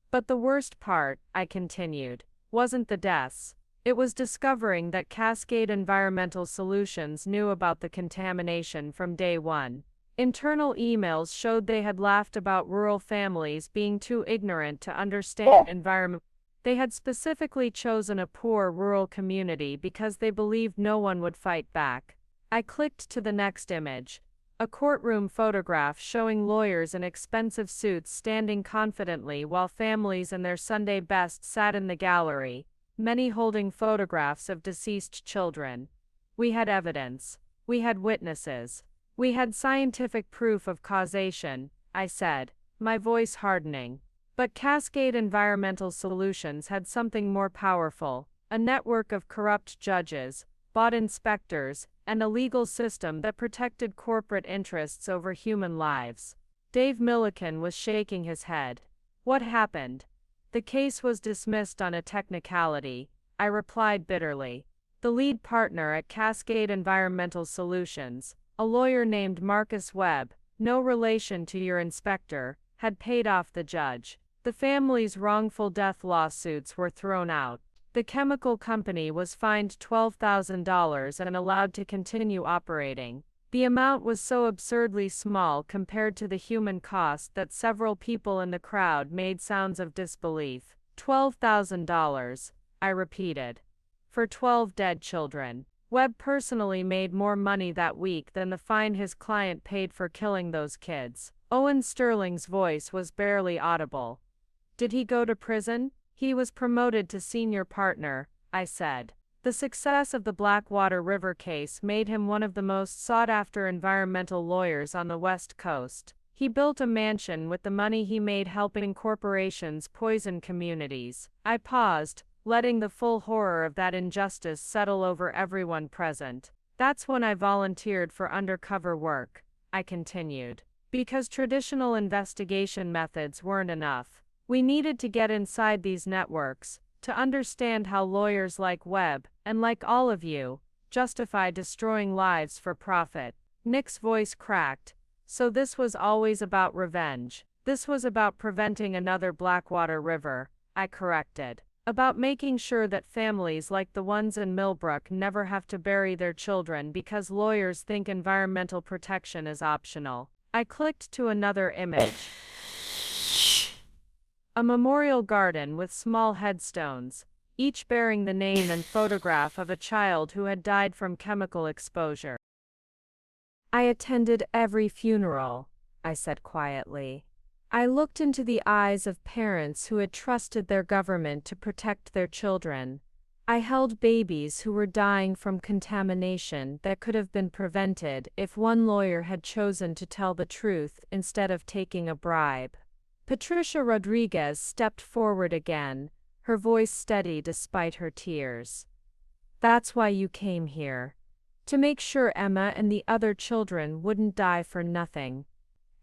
Speaker 1: But the worst part, I continued, wasn't the deaths. It was discovering that Cascade Environmental Solutions knew about the contamination from day one. Internal emails showed they had laughed about rural families being too ignorant to understand environment. They had specifically chosen a poor rural community because they believed no one would fight back. I clicked to the next image. A courtroom photograph showing lawyers in expensive suits standing confidently while families in their Sunday best sat in the gallery, many holding photographs of deceased children. We had evidence. We had witnesses. We had scientific proof of causation, I said, my voice hardening. But Cascade Environmental Solutions had something more powerful, a network of corrupt judges, bought inspectors, and a legal system that protected corporate interests over human lives. Dave Milliken was shaking his head. What happened? The case was dismissed on a technicality, I replied bitterly. The lead partner at Cascade Environmental Solutions, a lawyer named Marcus Webb, no relation to your inspector, had paid off the judge. The family's wrongful death lawsuits were thrown out. The chemical company was fined $12,000 and allowed to continue operating. The amount was so absurdly small compared to the human cost that several people in the crowd made sounds of disbelief. $12,000, I repeated. For 12 dead children. Webb personally made more money that week than the fine his client paid for killing those kids. Owen Sterling's voice was barely audible. Did he go to prison? He was promoted to senior partner, I said. The success of the Blackwater River case made him one of the most sought-after environmental lawyers on the West Coast. He built a mansion with the money he made helping corporations poison communities. I paused, letting the full horror of that injustice settle over everyone present. That's when I volunteered for undercover work, I continued. Because traditional investigation methods weren't enough. We needed to get inside these networks, to understand how lawyers like Webb, and like all of you, justify destroying lives for profit. Nick's voice cracked. So this was always about revenge. This was about preventing another Blackwater River, I corrected. About making sure that families like the ones in Millbrook never have to bury their children because lawyers think environmental protection is optional. I clicked to another image. A memorial garden with small headstones, each bearing the name and photograph of a child who had died from chemical exposure. I attended every funeral, I said quietly. I looked into the eyes of parents who had trusted their government to protect their children. I held babies who were dying from contamination that could have been prevented if one lawyer had chosen to tell the truth instead of taking a bribe. Patricia Rodriguez stepped forward again, her voice steady despite her tears. That's why you came here. To make sure Emma and the other children wouldn't die for nothing.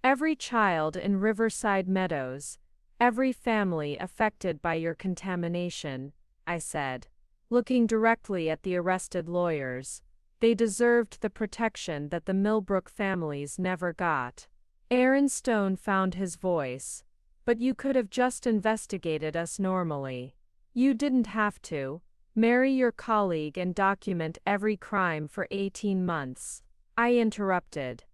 Speaker 1: Every child in Riverside Meadows, every family affected by your contamination, I said, looking directly at the arrested lawyers. They deserved the protection that the Millbrook families never got. Aaron Stone found his voice. But you could have just investigated us normally. You didn't have to. Marry your colleague and document every crime for 18 months. I interrupted.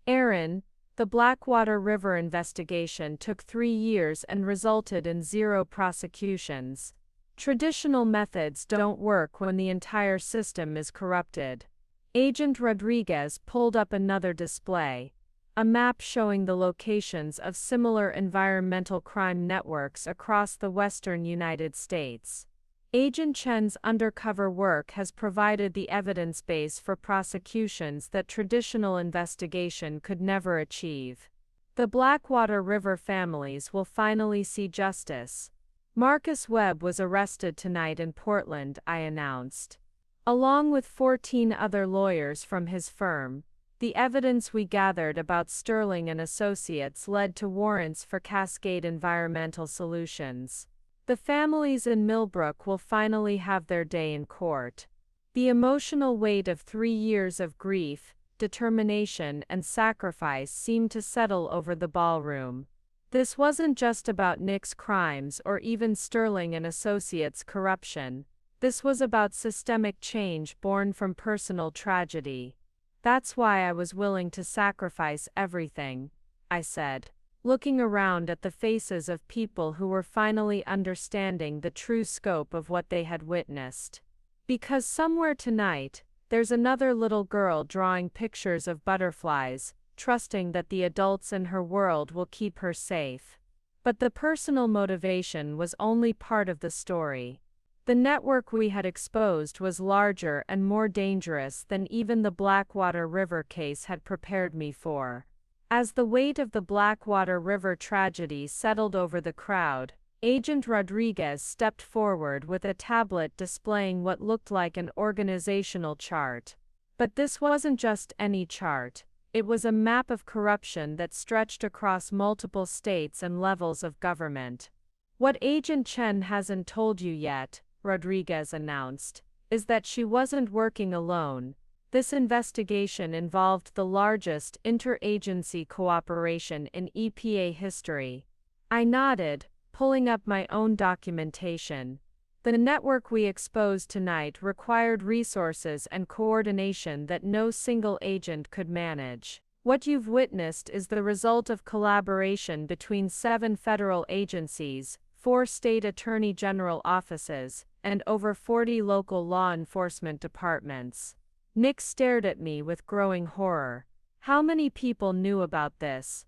Speaker 1: Aaron, the Blackwater River investigation took 3 years and resulted in 0 prosecutions. Traditional methods don't work when the entire system is corrupted. Agent Rodriguez pulled up another display. A map showing the locations of similar environmental crime networks across the western United States. Agent Chen's undercover work has provided the evidence base for prosecutions that traditional investigation could never achieve. The Blackwater River families will finally see justice. Marcus Webb was arrested tonight in Portland, I announced. Along with 14 other lawyers from his firm. The evidence we gathered about Sterling and Associates led to warrants for Cascade Environmental Solutions. The families in Millbrook will finally have their day in court. The emotional weight of 3 years of grief, determination, and sacrifice seemed to settle over the ballroom. This wasn't just about Nick's crimes or even Sterling and Associates' corruption. This was about systemic change born from personal tragedy. That's why I was willing to sacrifice everything, I said, looking around at the faces of people who were finally understanding the true scope of what they had witnessed. Because somewhere tonight, there's another little girl drawing pictures of butterflies, trusting that the adults in her world will keep her safe. But the personal motivation was only part of the story. The network we had exposed was larger and more dangerous than even the Blackwater River case had prepared me for. As the weight of the Blackwater River tragedy settled over the crowd, Agent Rodriguez stepped forward with a tablet displaying what looked like an organizational chart. But this wasn't just any chart. It was a map of corruption that stretched across multiple states and levels of government. What Agent Chen hasn't told you yet, Rodriguez announced, is that she wasn't working alone. This investigation involved the largest interagency cooperation in EPA history. I nodded, pulling up my own documentation. The network we exposed tonight required resources and coordination that no single agent could manage. What you've witnessed is the result of collaboration between 7 federal agencies, 4 state attorney general offices, and over 40 local law enforcement departments. Nick stared at me with growing horror. How many people knew about this?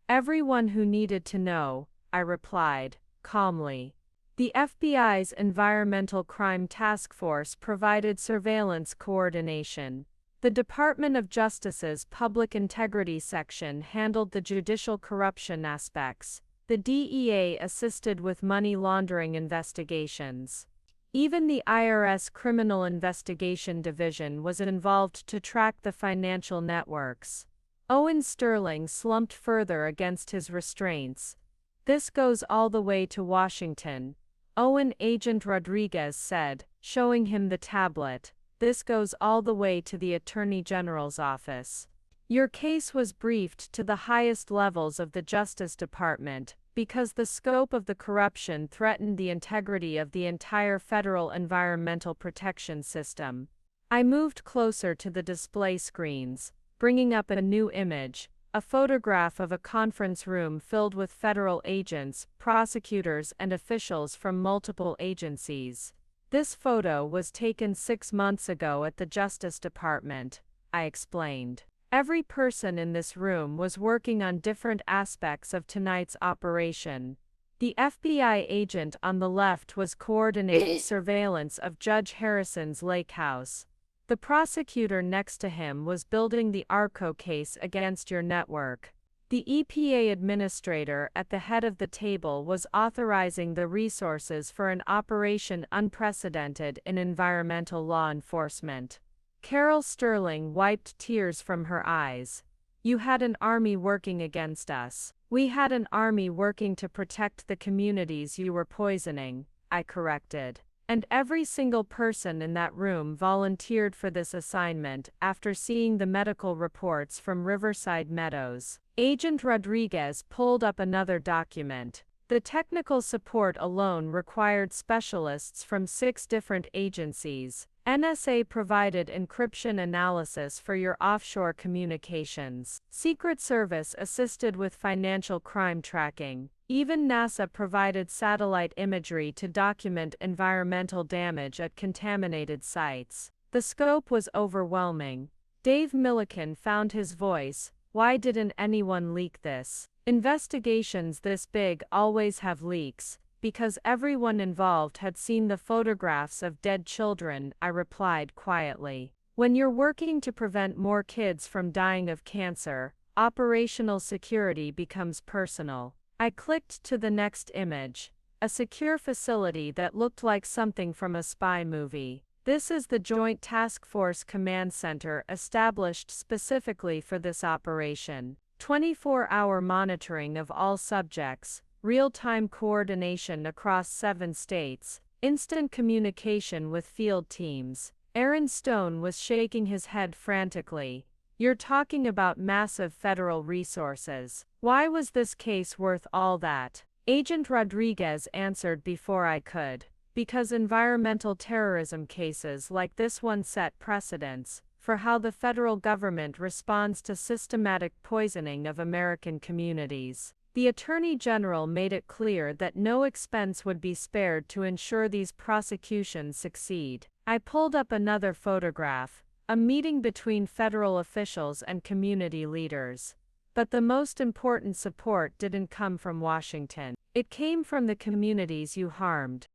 Speaker 1: Everyone who needed to know, I replied, calmly. The FBI's Environmental Crime Task Force provided surveillance coordination. The Department of Justice's Public Integrity Section handled the judicial corruption aspects. The DEA assisted with money laundering investigations. Even the IRS Criminal Investigation Division was involved to track the financial networks. Owen Sterling slumped further against his restraints. This goes all the way to Washington, Owen Agent Rodriguez said, showing him the tablet. This goes all the way to the Attorney General's office. Your case was briefed to the highest levels of the Justice Department, because the scope of the corruption threatened the integrity of the entire federal environmental protection system. I moved closer to the display screens, bringing up a new image, a photograph of a conference room filled with federal agents, prosecutors, and officials from multiple agencies. This photo was taken 6 months ago at the Justice Department, I explained. Every person in this room was working on different aspects of tonight's operation. The FBI agent on the left was coordinating surveillance of Judge Harrison's lake house. The prosecutor next to him was building the ARCO case against your network. The EPA administrator at the head of the table was authorizing the resources for an operation unprecedented in environmental law enforcement. Carol Sterling wiped tears from her eyes. You had an army working against us. We had an army working to protect the communities you were poisoning, I corrected. And every single person in that room volunteered for this assignment after seeing the medical reports from Riverside Meadows. Agent Rodriguez pulled up another document. The technical support alone required specialists from 6 different agencies. NSA provided encryption analysis for your offshore communications. Secret Service assisted with financial crime tracking. Even NASA provided satellite imagery to document environmental damage at contaminated sites. The scope was overwhelming. Dave Milliken found his voice. Why didn't anyone leak this? Investigations this big always have leaks, because everyone involved had seen the photographs of dead children, I replied quietly. When you're working to prevent more kids from dying of cancer, operational security becomes personal. I clicked to the next image, a secure facility that looked like something from a spy movie. This is the Joint Task Force Command Center established specifically for this operation. 24-hour monitoring of all subjects, real-time coordination across 7 states, instant communication with field teams. Aaron Stone was shaking his head frantically. You're talking about massive federal resources. Why was this case worth all that? Agent Rodriguez answered before I could. Because environmental terrorism cases like this one set precedents for how the federal government responds to systematic poisoning of American communities. The Attorney General made it clear that no expense would be spared to ensure these prosecutions succeed. I pulled up another photograph, a meeting between federal officials and community leaders. But the most important support didn't come from Washington. It came from the communities you harmed.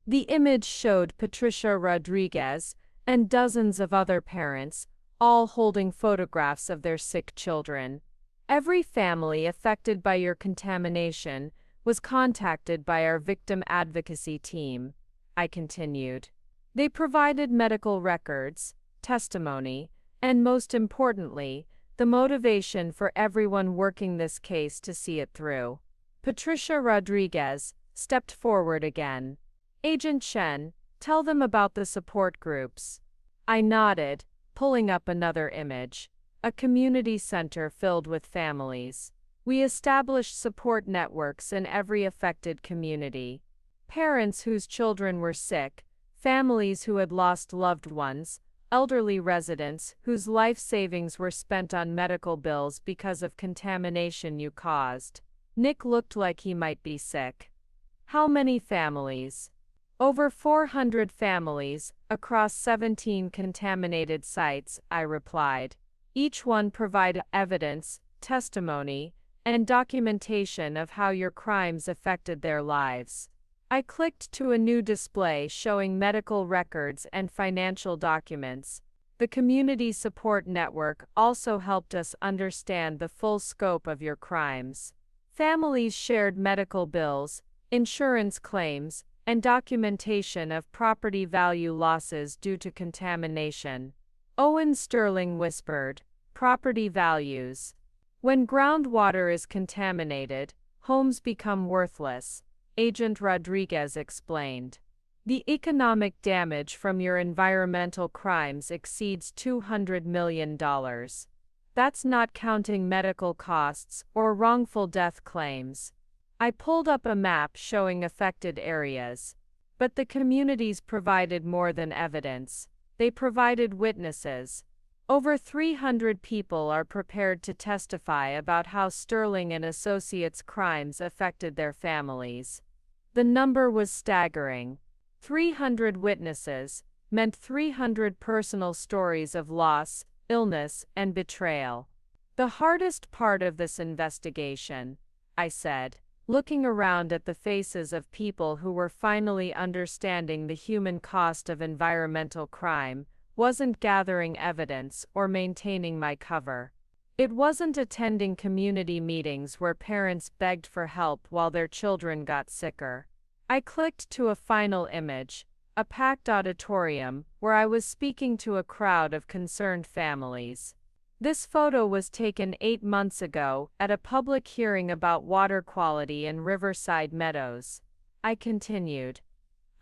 Speaker 1: The image showed Patricia Rodriguez and dozens of other parents, all holding photographs of their sick children. Every family affected by your contamination was contacted by our victim advocacy team, I continued. They provided medical records, testimony, and most importantly, the motivation for everyone working this case to see it through. Patricia Rodriguez stepped forward again. Agent Chen, tell them about the support groups. I nodded, pulling up another image. A community center filled with families. We established support networks in every affected community. Parents whose children were sick, families who had lost loved ones, elderly residents whose life savings were spent on medical bills because of contamination you caused. Nick looked like he might be sick. How many families? Over 400 families, across 17 contaminated sites, I replied. Each one provided evidence, testimony, and documentation of how your crimes affected their lives. I clicked to a new display showing medical records and financial documents. The Community Support Network also helped us understand the full scope of your crimes. Families shared medical bills, insurance claims, and documentation of property value losses due to contamination. Owen Sterling whispered, "Property values. When groundwater is contaminated, homes become worthless," Agent Rodriguez explained. "The economic damage from your environmental crimes exceeds $200 million. That's not counting medical costs or wrongful death claims." I pulled up a map showing affected areas. But the communities provided more than evidence. They provided witnesses. Over 300 people are prepared to testify about how Sterling and Associates' crimes affected their families. The number was staggering. 300 witnesses meant 300 personal stories of loss, illness, and betrayal. "The hardest part of this investigation," I said, looking around at the faces of people who were finally understanding the human cost of environmental crime, wasn't gathering evidence or maintaining my cover. It wasn't attending community meetings where parents begged for help while their children got sicker. I clicked to a final image, a packed auditorium, where I was speaking to a crowd of concerned families. This photo was taken 8 months ago at a public hearing about water quality in Riverside Meadows. I continued.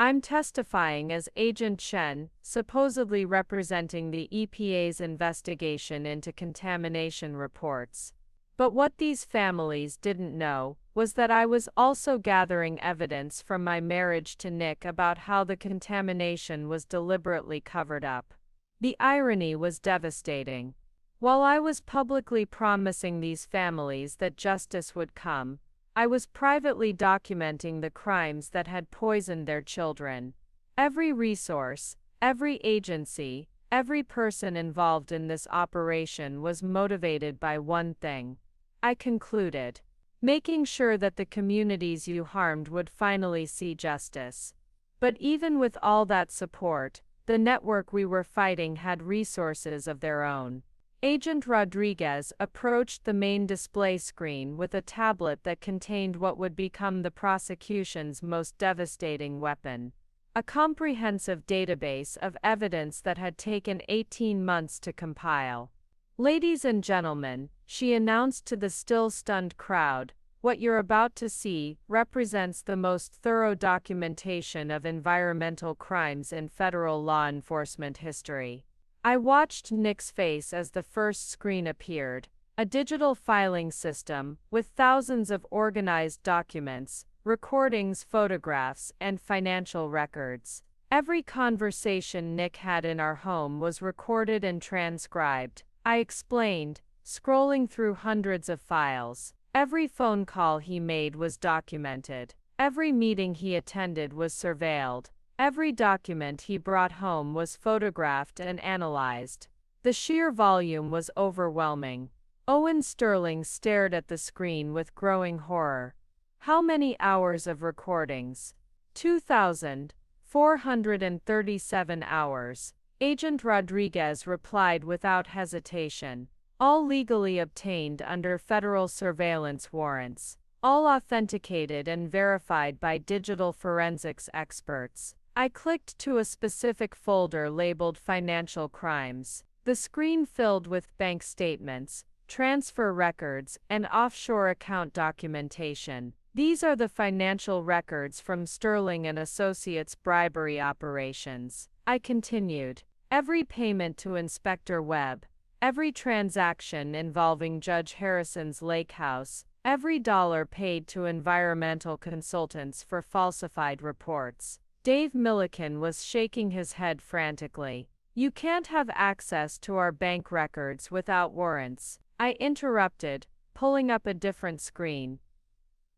Speaker 1: "I'm testifying as Agent Chen, supposedly representing the EPA's investigation into contamination reports. But what these families didn't know was that I was also gathering evidence from my marriage to Nick about how the contamination was deliberately covered up. The irony was devastating. While I was publicly promising these families that justice would come, I was privately documenting the crimes that had poisoned their children. Every resource, every agency, every person involved in this operation was motivated by one thing," I concluded. "Making sure that the communities you harmed would finally see justice." But even with all that support, the network we were fighting had resources of their own. Agent Rodriguez approached the main display screen with a tablet that contained what would become the prosecution's most devastating weapon. A comprehensive database of evidence that had taken 18 months to compile. "Ladies and gentlemen," she announced to the still stunned crowd, "what you're about to see represents the most thorough documentation of environmental crimes in federal law enforcement history." I watched Nick's face as the first screen appeared, a digital filing system with thousands of organized documents, recordings, photographs, and financial records. Every conversation Nick had in our home was recorded and transcribed, I explained, scrolling through hundreds of files. Every phone call he made was documented. Every meeting he attended was surveilled. Every document he brought home was photographed and analyzed. The sheer volume was overwhelming. Owen Sterling stared at the screen with growing horror. "How many hours of recordings?" 2,437 hours. Agent Rodriguez replied without hesitation. "All legally obtained under federal surveillance warrants. All authenticated and verified by digital forensics experts." I clicked to a specific folder labeled Financial Crimes. The screen filled with bank statements, transfer records, and offshore account documentation. "These are the financial records from Sterling and Associates' bribery operations," I continued. Every payment to Inspector Webb, every transaction involving Judge Harrison's lake house, every dollar paid to environmental consultants for falsified reports. Dave Milliken was shaking his head frantically. You can't have access to our bank records without warrants, I interrupted, pulling up a different screen.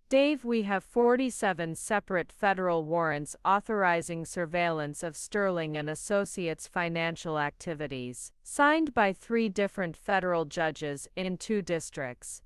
Speaker 1: Dave, we have 47 separate federal warrants authorizing surveillance of Sterling and Associates' financial activities, signed by 3 different federal judges in 2 districts.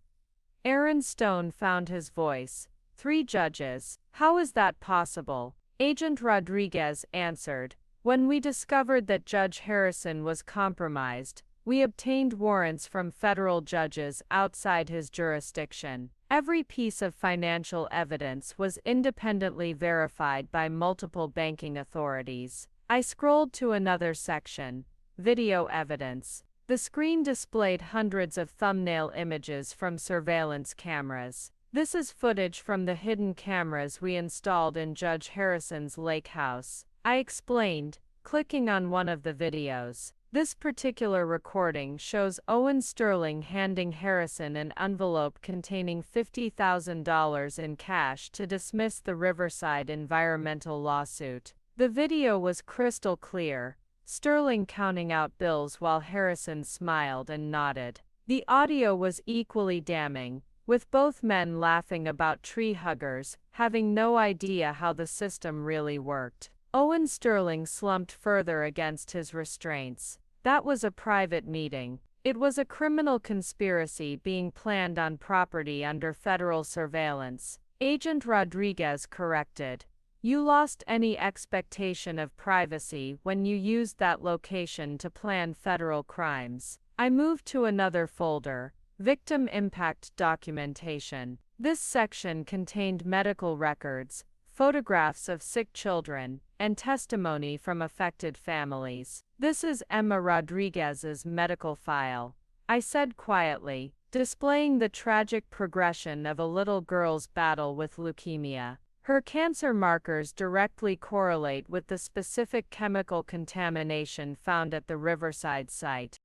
Speaker 1: Aaron Stone found his voice. 3 judges. How is that possible? Agent Rodriguez answered. When we discovered that Judge Harrison was compromised, we obtained warrants from federal judges outside his jurisdiction. Every piece of financial evidence was independently verified by multiple banking authorities. I scrolled to another section. Video evidence. The screen displayed hundreds of thumbnail images from surveillance cameras. This is footage from the hidden cameras we installed in Judge Harrison's lake house, I explained, clicking on one of the videos. This particular recording shows Owen Sterling handing Harrison an envelope containing $50,000 in cash to dismiss the Riverside environmental lawsuit. The video was crystal clear, Sterling counting out bills while Harrison smiled and nodded. The audio was equally damning, with both men laughing about tree huggers, having no idea how the system really worked. Owen Sterling slumped further against his restraints. That was a private meeting. It was a criminal conspiracy being planned on property under federal surveillance. Agent Rodriguez corrected. You lost any expectation of privacy when you used that location to plan federal crimes. I moved to another folder, Victim Impact Documentation. This section contained medical records, photographs of sick children, and testimony from affected families. This is Emma Rodriguez's medical file, I said quietly, displaying the tragic progression of a little girl's battle with leukemia. Her cancer markers directly correlate with the specific chemical contamination found at the Riverside site.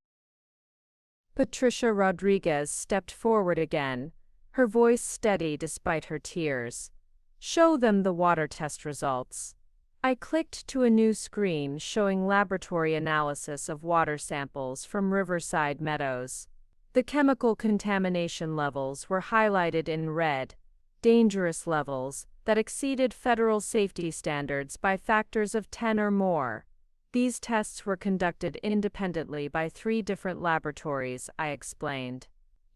Speaker 1: Patricia Rodriguez stepped forward again, her voice steady despite her tears. Show them the water test results. I clicked to a new screen showing laboratory analysis of water samples from Riverside Meadows. The chemical contamination levels were highlighted in red, dangerous levels that exceeded federal safety standards by factors of 10 or more. These tests were conducted independently by 3 different laboratories, I explained.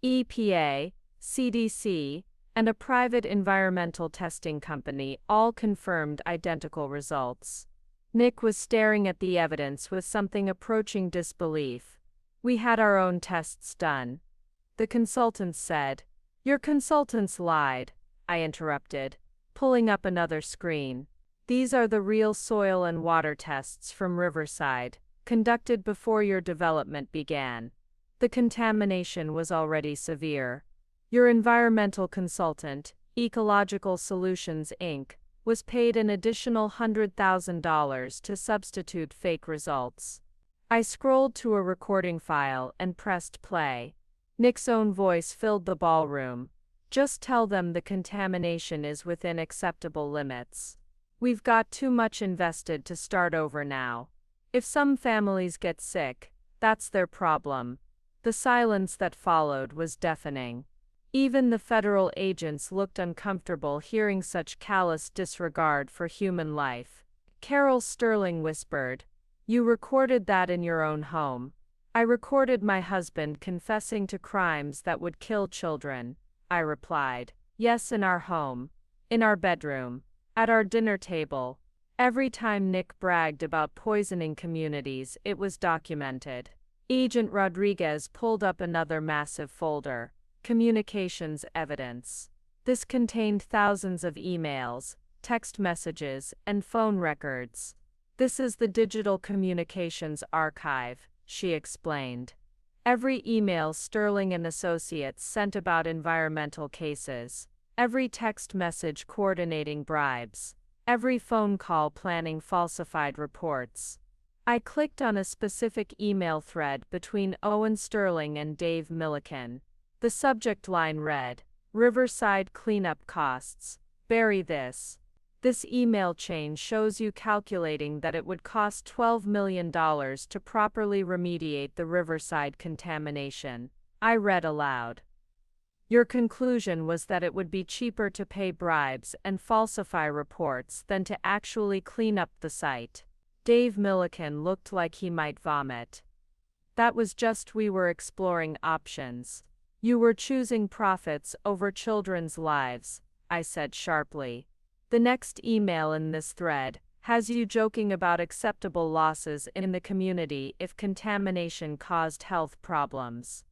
Speaker 1: EPA, CDC, and a private environmental testing company all confirmed identical results. Nick was staring at the evidence with something approaching disbelief. We had our own tests done. The consultants said. Your consultants lied, I interrupted, pulling up another screen. These are the real soil and water tests from Riverside, conducted before your development began. The contamination was already severe. Your environmental consultant, Ecological Solutions Inc., was paid an additional $100,000 to substitute fake results. I scrolled to a recording file and pressed play. Nick's own voice filled the ballroom. Just tell them the contamination is within acceptable limits. We've got too much invested to start over now. If some families get sick, that's their problem. The silence that followed was deafening. Even the federal agents looked uncomfortable hearing such callous disregard for human life. Carol Sterling whispered, You recorded that in your own home. I recorded my husband confessing to crimes that would kill children, I replied. Yes, in our home. In our bedroom. At our dinner table. Every time Nick bragged about poisoning communities, it was documented. Agent Rodriguez pulled up another massive folder. Communications evidence. This contained thousands of emails, text messages, and phone records. This is the Digital Communications Archive, she explained. Every email Sterling and Associates sent about environmental cases. Every text message coordinating bribes. Every phone call planning falsified reports. I clicked on a specific email thread between Owen Sterling and Dave Milliken. The subject line read, "Riverside cleanup costs. Bury this." This email chain shows you calculating that it would cost $12 million to properly remediate the Riverside contamination. I read aloud. Your conclusion was that it would be cheaper to pay bribes and falsify reports than to actually clean up the site. Dave Milliken looked like he might vomit. That was just we were exploring options. You were choosing profits over children's lives, I said sharply. The next email in this thread has you joking about acceptable losses in the community if contamination caused health problems.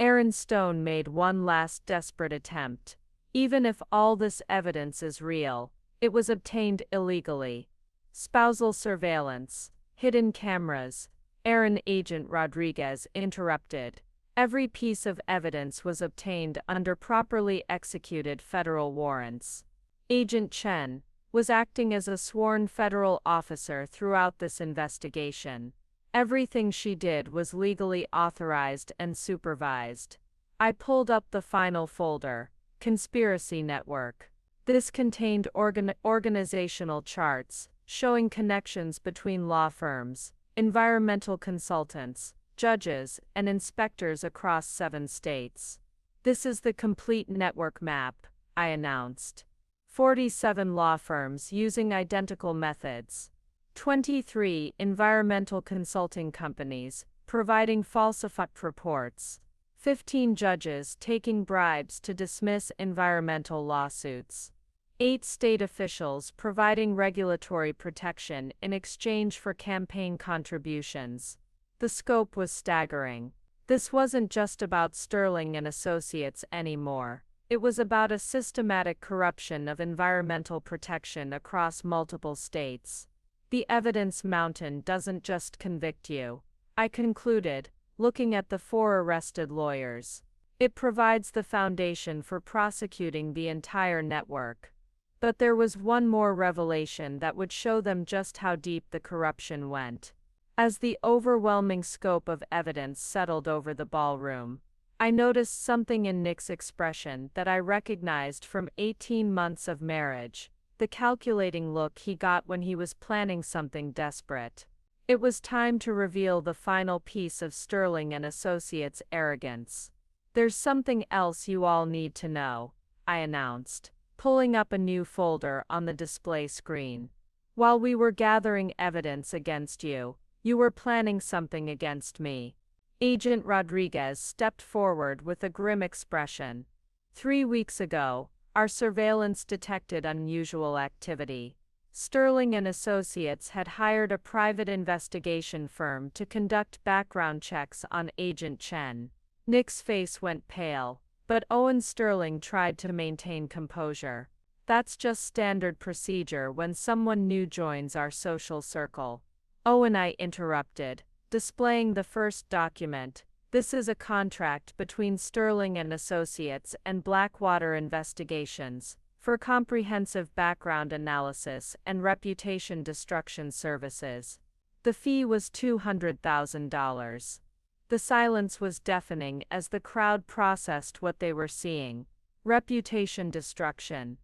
Speaker 1: Aaron Stone made one last desperate attempt. Even if all this evidence is real, it was obtained illegally. Spousal surveillance, hidden cameras. Aaron Agent Rodriguez interrupted. Every piece of evidence was obtained under properly executed federal warrants. Agent Chen was acting as a sworn federal officer throughout this investigation. Everything she did was legally authorized and supervised. I pulled up the final folder, Conspiracy Network. This contained organizational charts showing connections between law firms, environmental consultants, judges, and inspectors across 7 states. This is the complete network map, I announced. 47 law firms using identical methods. 23 environmental consulting companies providing falsified reports. 15 judges taking bribes to dismiss environmental lawsuits. 8 state officials providing regulatory protection in exchange for campaign contributions. The scope was staggering. This wasn't just about Sterling and Associates anymore. It was about a systematic corruption of environmental protection across multiple states. The evidence mountain doesn't just convict you, I concluded, looking at the 4 arrested lawyers. It provides the foundation for prosecuting the entire network. But there was one more revelation that would show them just how deep the corruption went. As the overwhelming scope of evidence settled over the ballroom, I noticed something in Nick's expression that I recognized from 18 months of marriage, the calculating look he got when he was planning something desperate. It was time to reveal the final piece of Sterling and Associates' arrogance. "There's something else you all need to know," I announced, pulling up a new folder on the display screen. "While we were gathering evidence against you, you were planning something against me." Agent Rodriguez stepped forward with a grim expression. 3 weeks ago, our surveillance detected unusual activity. Sterling and Associates had hired a private investigation firm to conduct background checks on Agent Chen. Nick's face went pale, but Owen Sterling tried to maintain composure. "That's just standard procedure when someone new joins our social circle." Owen, I interrupted, displaying the first document. "This is a contract between Sterling and Associates and Blackwater Investigations for comprehensive background analysis and reputation destruction services." The fee was $200,000. The silence was deafening as the crowd processed what they were seeing. Reputation destruction.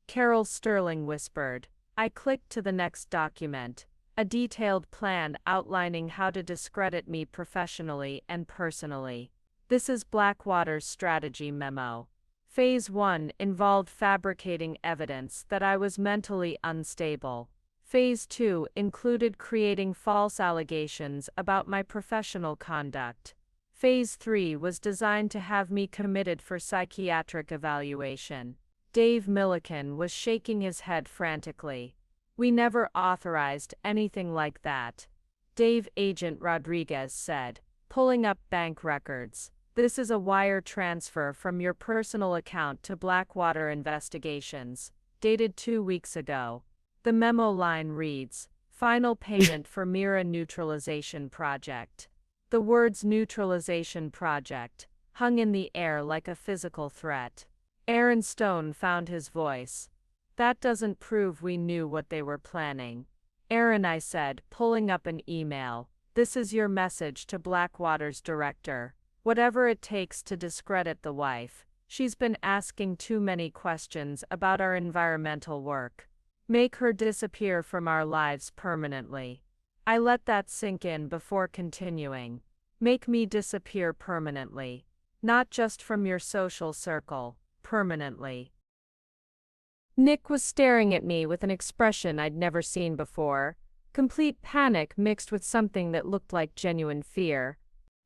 Speaker 1: Carol Sterling whispered. I clicked to the next document. A detailed plan outlining how to discredit me professionally and personally. "This is Blackwater's strategy memo. Phase 1 involved fabricating evidence that I was mentally unstable. Phase 2 included creating false allegations about my professional conduct. Phase 3 was designed to have me committed for psychiatric evaluation." Dave Milliken was shaking his head frantically. "We never authorized anything like that." Dave, Agent Rodriguez said, pulling up bank records. "This is a wire transfer from your personal account to Blackwater Investigations, dated 2 weeks ago. The memo line reads, 'Final payment for Mira neutralization project.'" The words neutralization project hung in the air like a physical threat. Aaron Stone found his voice. "That doesn't prove we knew what they were planning." Aaron, I said, pulling up an email. This is your message to Blackwater's director. Whatever it takes to discredit the wife. She's been asking too many questions about our environmental work. Make her disappear from our lives permanently. I let that sink in before continuing. Make me disappear permanently. Not just from your social circle, permanently. Nick was staring at me with an expression I'd never seen before, complete panic mixed with something that looked like genuine fear.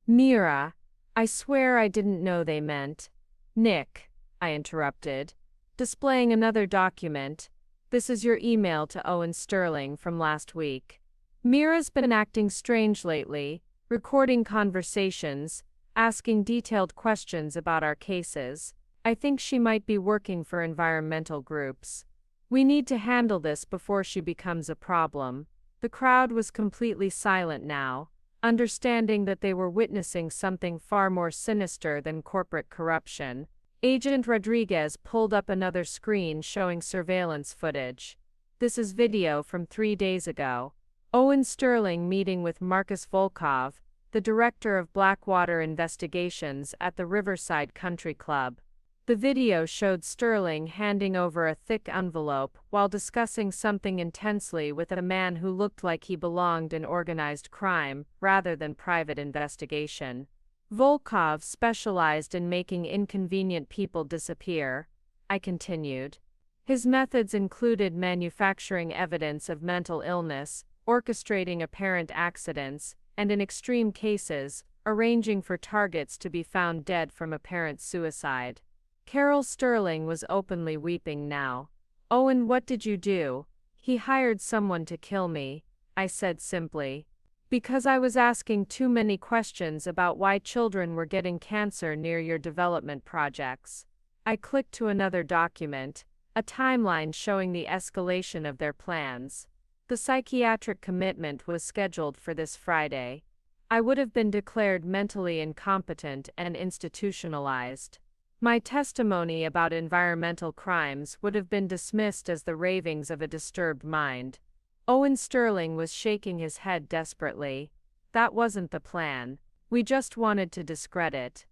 Speaker 1: Mira, I swear I didn't know they meant. Nick, I interrupted, displaying another document. This is your email to Owen Sterling from last week. Mira's been acting strange lately, recording conversations, asking detailed questions about our cases. I think she might be working for environmental groups. We need to handle this before she becomes a problem. The crowd was completely silent now, understanding that they were witnessing something far more sinister than corporate corruption. Agent Rodriguez pulled up another screen showing surveillance footage. This is video from 3 days ago. Owen Sterling meeting with Marcus Volkov, the director of Blackwater investigations at the Riverside Country Club. The video showed Sterling handing over a thick envelope while discussing something intensely with a man who looked like he belonged in organized crime rather than private investigation. Volkov specialized in making inconvenient people disappear, I continued. His methods included manufacturing evidence of mental illness, orchestrating apparent accidents, and in extreme cases, arranging for targets to be found dead from apparent suicide. Carol Sterling was openly weeping now. Owen, what did you do? He hired someone to kill me, I said simply. Because I was asking too many questions about why children were getting cancer near your development projects. I clicked to another document, a timeline showing the escalation of their plans. The psychiatric commitment was scheduled for this Friday. I would have been declared mentally incompetent and institutionalized. My testimony about environmental crimes would have been dismissed as the ravings of a disturbed mind. Owen Sterling was shaking his head desperately. That wasn't the plan. We just wanted to discredit.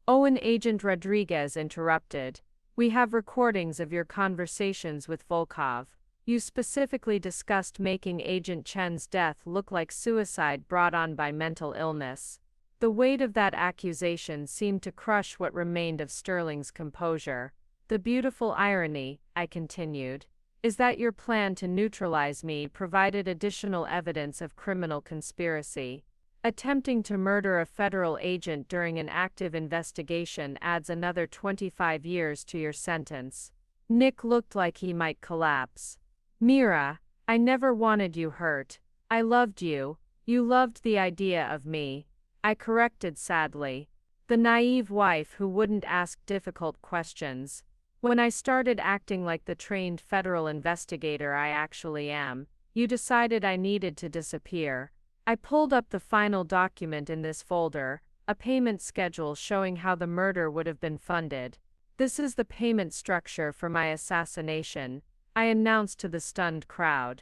Speaker 1: Owen, Agent Rodriguez interrupted. We have recordings of your conversations with Volkov. You specifically discussed making Agent Chen's death look like suicide brought on by mental illness. The weight of that accusation seemed to crush what remained of Sterling's composure. The beautiful irony, I continued, is that your plan to neutralize me provided additional evidence of criminal conspiracy. Attempting to murder a federal agent during an active investigation adds another 25 years to your sentence. Nick looked like he might collapse. Mira, I never wanted you hurt. I loved you. You loved the idea of me. I corrected sadly. The naive wife who wouldn't ask difficult questions. When I started acting like the trained federal investigator I actually am, you decided I needed to disappear. I pulled up the final document in this folder, a payment schedule showing how the murder would have been funded. This is the payment structure for my assassination, I announced to the stunned crowd.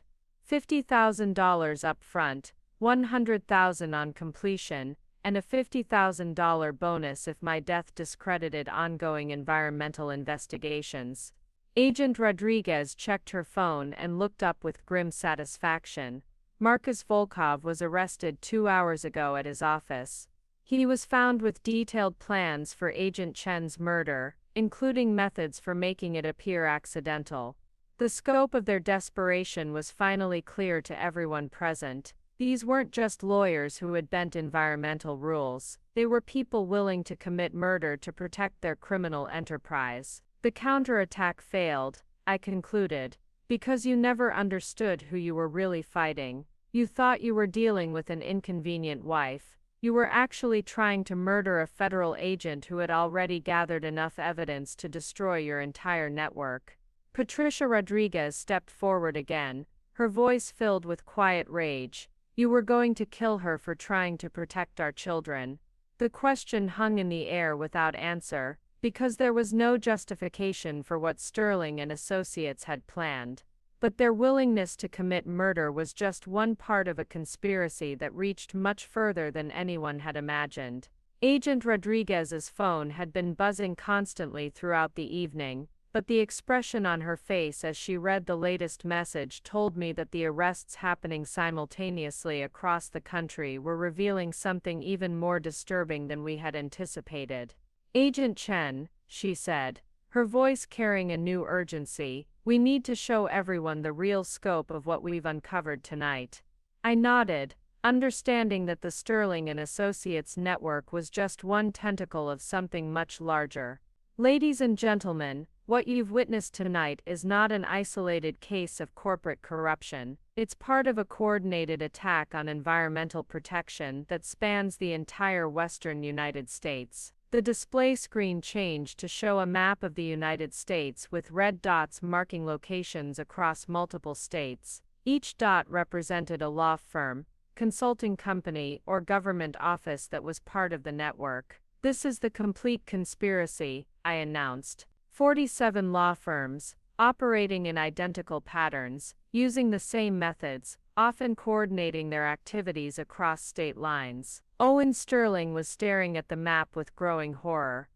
Speaker 1: $50,000 up front, $100,000 on completion, and a $50,000 bonus if my death discredited ongoing environmental investigations. Agent Rodriguez checked her phone and looked up with grim satisfaction. Marcus Volkov was arrested 2 hours ago at his office. He was found with detailed plans for Agent Chen's murder, including methods for making it appear accidental. The scope of their desperation was finally clear to everyone present. These weren't just lawyers who had bent environmental rules, they were people willing to commit murder to protect their criminal enterprise. The counterattack failed, I concluded, because you never understood who you were really fighting. You thought you were dealing with an inconvenient wife. You were actually trying to murder a federal agent who had already gathered enough evidence to destroy your entire network. Patricia Rodriguez stepped forward again, her voice filled with quiet rage. You were going to kill her for trying to protect our children. The question hung in the air without answer, because there was no justification for what Sterling and associates had planned. But their willingness to commit murder was just one part of a conspiracy that reached much further than anyone had imagined. Agent Rodriguez's phone had been buzzing constantly throughout the evening, but the expression on her face as she read the latest message told me that the arrests happening simultaneously across the country were revealing something even more disturbing than we had anticipated. "Agent Chen," she said, her voice carrying a new urgency, "we need to show everyone the real scope of what we've uncovered tonight." I nodded, understanding that the Sterling and Associates network was just one tentacle of something much larger. "Ladies and gentlemen, what you've witnessed tonight is not an isolated case of corporate corruption. It's part of a coordinated attack on environmental protection that spans the entire western United States." The display screen changed to show a map of the United States with red dots marking locations across multiple states. Each dot represented a law firm, consulting company, or government office that was part of the network. "This is the complete conspiracy," I announced. 47 law firms, operating in identical patterns, using the same methods, often coordinating their activities across state lines. Owen Sterling was staring at the map with growing horror.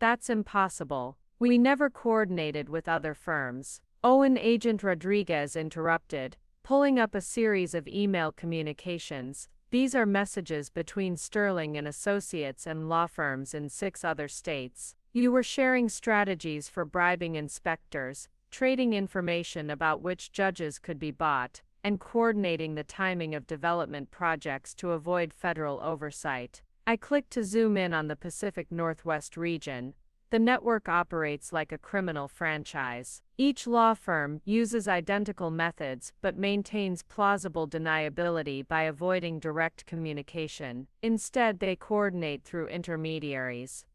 Speaker 1: "That's impossible. We never coordinated with other firms." Agent Rodriguez interrupted, pulling up a series of email communications. "These are messages between Sterling and Associates and law firms in 6 other states. You were sharing strategies for bribing inspectors, trading information about which judges could be bought, and coordinating the timing of development projects to avoid federal oversight." I clicked to zoom in on the Pacific Northwest region. The network operates like a criminal franchise. Each law firm uses identical methods but maintains plausible deniability by avoiding direct communication. Instead, they coordinate through intermediaries.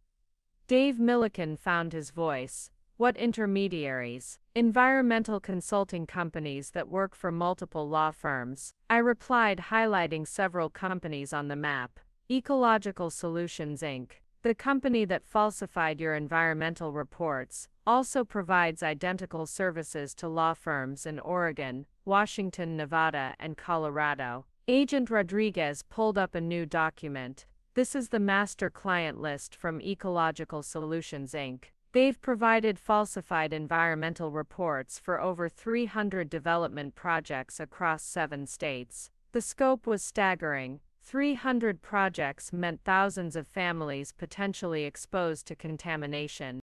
Speaker 1: Dave Milliken found his voice. "What intermediaries?" "Environmental consulting companies that work for multiple law firms," I replied, highlighting several companies on the map. "Ecological Solutions Inc., the company that falsified your environmental reports, also provides identical services to law firms in Oregon, Washington, Nevada, and Colorado." Agent Rodriguez pulled up a new document. "This is the master client list from Ecological Solutions Inc. They've provided falsified environmental reports for over 300 development projects across 7 states. The scope was staggering. 300 projects meant thousands of families potentially exposed to contamination."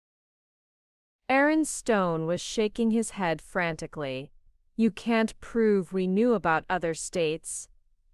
Speaker 1: Aaron Stone was shaking his head frantically. "You can't prove we knew about other states."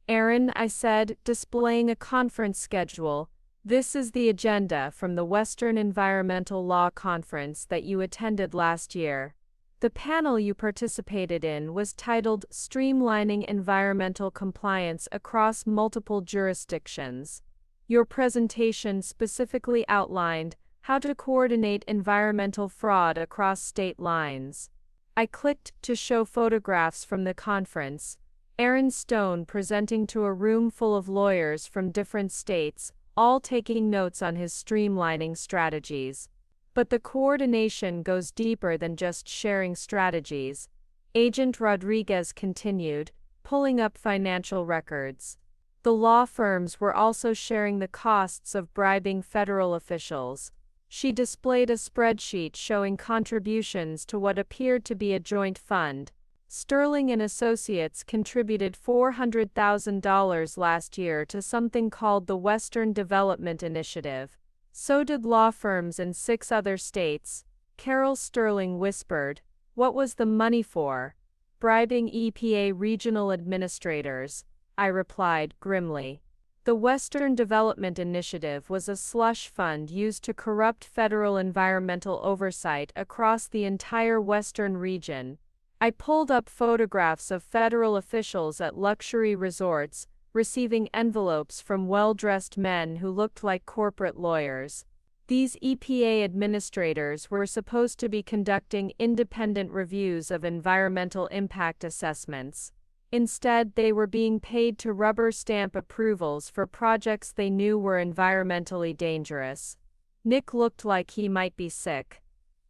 Speaker 1: "Aaron," I said, displaying a conference schedule, "this is the agenda from the Western Environmental Law Conference that you attended last year. The panel you participated in was titled Streamlining Environmental Compliance Across Multiple Jurisdictions. Your presentation specifically outlined how to coordinate environmental fraud across state lines." I clicked to show photographs from the conference. Aaron Stone presenting to a room full of lawyers from different states, all taking notes on his streamlining strategies. "But the coordination goes deeper than just sharing strategies," Agent Rodriguez continued, pulling up financial records. "The law firms were also sharing the costs of bribing federal officials." She displayed a spreadsheet showing contributions to what appeared to be a joint fund. Sterling and Associates contributed $400,000 last year to something called the Western Development Initiative. So did law firms in 6 other states. Carol Sterling whispered. "What was the money for?" "Bribing EPA regional administrators," I replied grimly. The Western Development Initiative was a slush fund used to corrupt federal environmental oversight across the entire Western region. I pulled up photographs of federal officials at luxury resorts, receiving envelopes from well-dressed men who looked like corporate lawyers. These EPA administrators were supposed to be conducting independent reviews of environmental impact assessments. Instead, they were being paid to rubber stamp approvals for projects they knew were environmentally dangerous. Nick looked like he might be sick.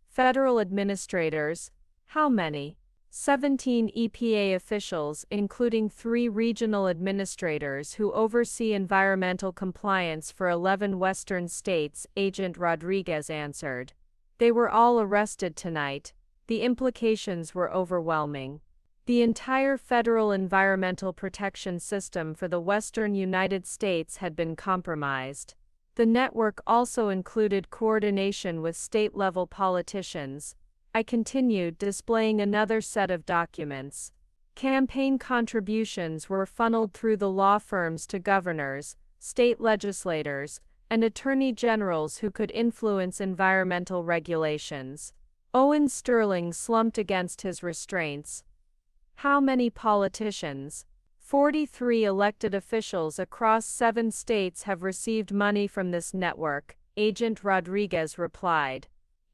Speaker 1: "Federal administrators? How many?" 17 EPA officials, including 3 regional administrators who oversee environmental compliance for 11 western states, Agent Rodriguez answered. They were all arrested tonight. The implications were overwhelming. The entire federal environmental protection system for the western United States had been compromised. The network also included coordination with state-level politicians. I continued, displaying another set of documents. Campaign contributions were funneled through the law firms to governors, state legislators, and attorney generals who could influence environmental regulations. Owen Sterling slumped against his restraints. How many politicians? 43 elected officials across 7 states have received money from this network, Agent Rodriguez replied,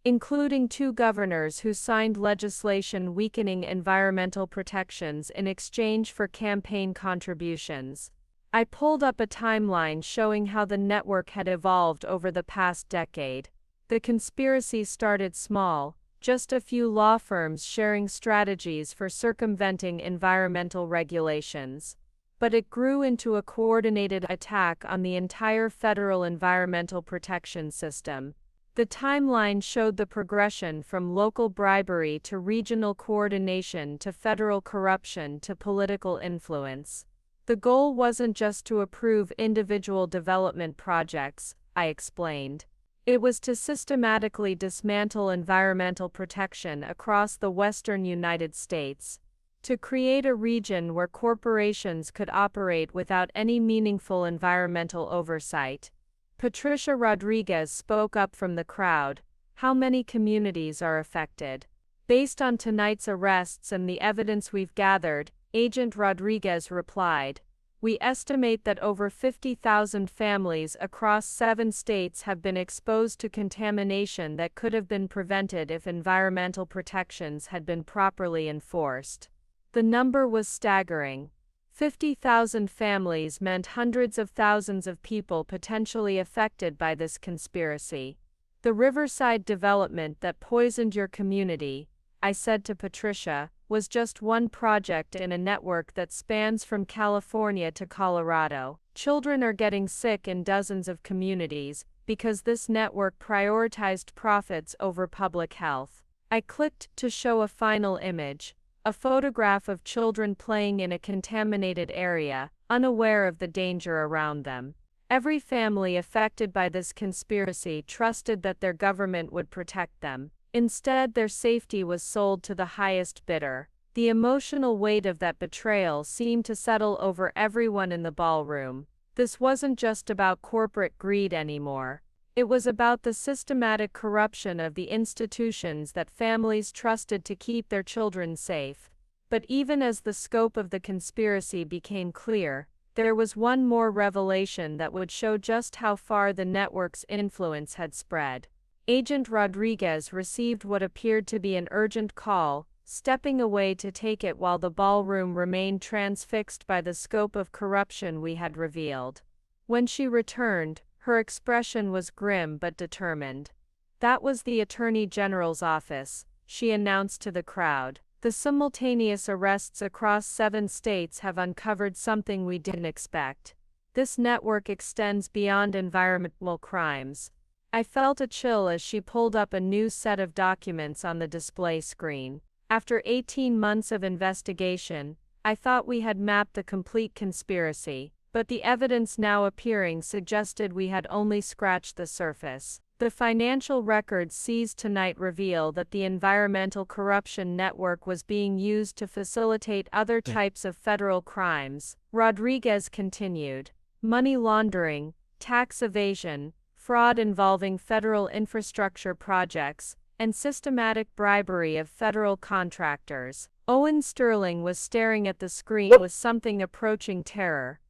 Speaker 1: including 2 governors who signed legislation weakening environmental protections in exchange for campaign contributions. I pulled up a timeline showing how the network had evolved over the past decade. The conspiracy started small, just a few law firms sharing strategies for circumventing environmental regulations. But it grew into a coordinated attack on the entire federal environmental protection system. The timeline showed the progression from local bribery to regional coordination to federal corruption to political influence. The goal wasn't just to approve individual development projects, I explained. It was to systematically dismantle environmental protection across the western United States. To create a region where corporations could operate without any meaningful environmental oversight. Patricia Rodriguez spoke up from the crowd. How many communities are affected? Based on tonight's arrests and the evidence we've gathered, Agent Rodriguez replied, we estimate that over 50,000 families across 7 states have been exposed to contamination that could have been prevented if environmental protections had been properly enforced. The number was staggering. 50,000 families meant hundreds of thousands of people potentially affected by this conspiracy. The Riverside development that poisoned your community, I said to Patricia, was just one project in a network that spans from California to Colorado. Children are getting sick in dozens of communities because this network prioritized profits over public health. I clicked to show a final image. A photograph of children playing in a contaminated area, unaware of the danger around them. Every family affected by this conspiracy trusted that their government would protect them. Instead, their safety was sold to the highest bidder. The emotional weight of that betrayal seemed to settle over everyone in the ballroom. This wasn't just about corporate greed anymore. It was about the systematic corruption of the institutions that families trusted to keep their children safe. But even as the scope of the conspiracy became clear, there was one more revelation that would show just how far the network's influence had spread. Agent Rodriguez received what appeared to be an urgent call, stepping away to take it while the ballroom remained transfixed by the scope of corruption we had revealed. When she returned, her expression was grim but determined. That was the Attorney General's office, she announced to the crowd. The simultaneous arrests across 7 states have uncovered something we didn't expect. This network extends beyond environmental crimes. I felt a chill as she pulled up a new set of documents on the display screen. After 18 months of investigation, I thought we had mapped the complete conspiracy. But the evidence now appearing suggested we had only scratched the surface. The financial records seized tonight reveal that the environmental corruption network was being used to facilitate other types of federal crimes. Rodriguez continued. Money laundering, tax evasion, fraud involving federal infrastructure projects, and systematic bribery of federal contractors. Owen Sterling was staring at the screen with something approaching terror.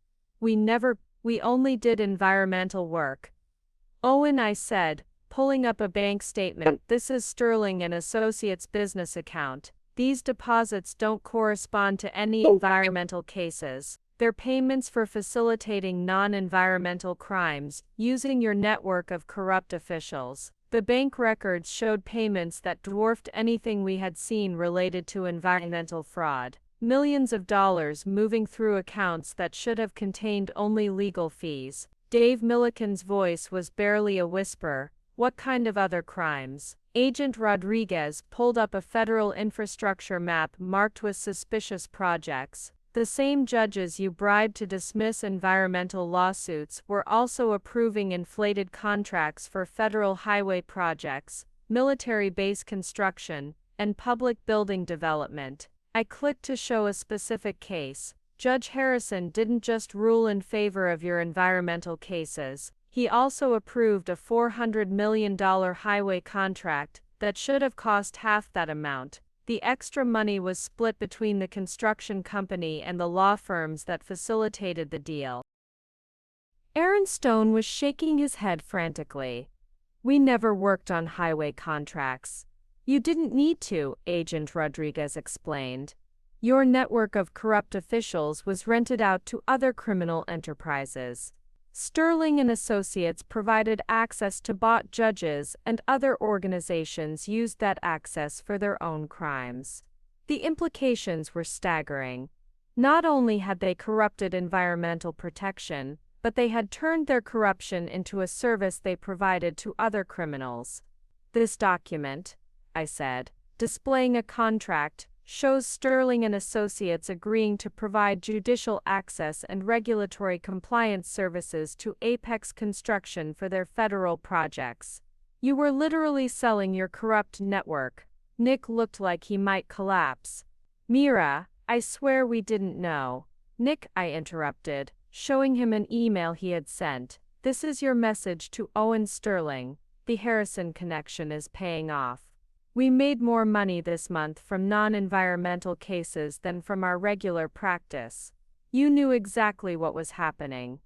Speaker 1: We only did environmental work. Owen, I said, pulling up a bank statement. This is Sterling and Associates business account. These deposits don't correspond to any environmental cases. They're payments for facilitating non-environmental crimes, using your network of corrupt officials. The bank records showed payments that dwarfed anything we had seen related to environmental fraud. Millions of dollars moving through accounts that should have contained only legal fees. Dave Milliken's voice was barely a whisper. What kind of other crimes? Agent Rodriguez pulled up a federal infrastructure map marked with suspicious projects. The same judges you bribed to dismiss environmental lawsuits were also approving inflated contracts for federal highway projects, military base construction, and public building development. I clicked to show a specific case. Judge Harrison didn't just rule in favor of your environmental cases. He also approved a $400 million highway contract that should have cost half that amount. The extra money was split between the construction company and the law firms that facilitated the deal. Aaron Stone was shaking his head frantically. We never worked on highway contracts. You didn't need to, Agent Rodriguez explained. Your network of corrupt officials was rented out to other criminal enterprises. Sterling and Associates provided access to bought judges, and other organizations used that access for their own crimes. The implications were staggering. Not only had they corrupted environmental protection, but they had turned their corruption into a service they provided to other criminals. This document, I said, displaying a contract, shows Sterling and Associates agreeing to provide judicial access and regulatory compliance services to Apex Construction for their federal projects. You were literally selling your corrupt network. Nick looked like he might collapse. Mira, I swear we didn't know. Nick, I interrupted, showing him an email he had sent. This is your message to Owen Sterling. The Harrison connection is paying off. We made more money this month from non-environmental cases than from our regular practice. You knew exactly what was happening.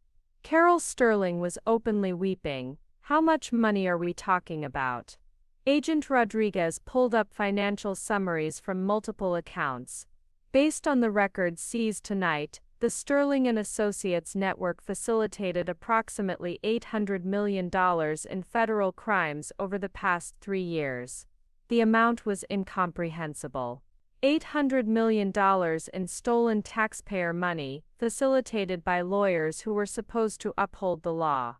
Speaker 1: Carol Sterling was openly weeping. How much money are we talking about? Agent Rodriguez pulled up financial summaries from multiple accounts. Based on the records seized tonight, the Sterling and Associates network facilitated approximately $800 million in federal crimes over the past 3 years. The amount was incomprehensible. $800 million in stolen taxpayer money, facilitated by lawyers who were supposed to uphold the law.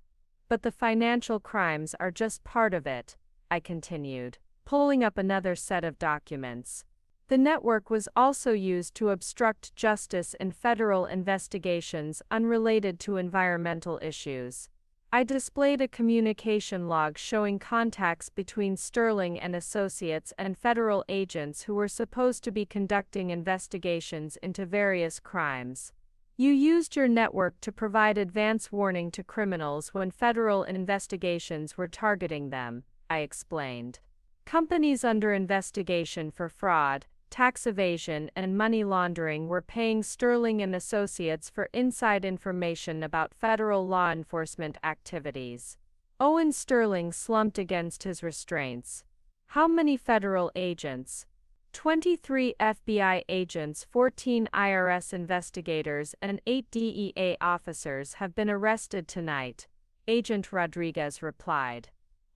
Speaker 1: But the financial crimes are just part of it, I continued, pulling up another set of documents. The network was also used to obstruct justice in federal investigations unrelated to environmental issues. I displayed a communication log showing contacts between Sterling and Associates and federal agents who were supposed to be conducting investigations into various crimes. You used your network to provide advance warning to criminals when federal investigations were targeting them, I explained. Companies under investigation for fraud, tax evasion, and money laundering were paying Sterling and Associates for inside information about federal law enforcement activities. Owen Sterling slumped against his restraints. How many federal agents? 23 FBI agents, 14 IRS investigators, and 8 DEA officers have been arrested tonight, Agent Rodriguez replied.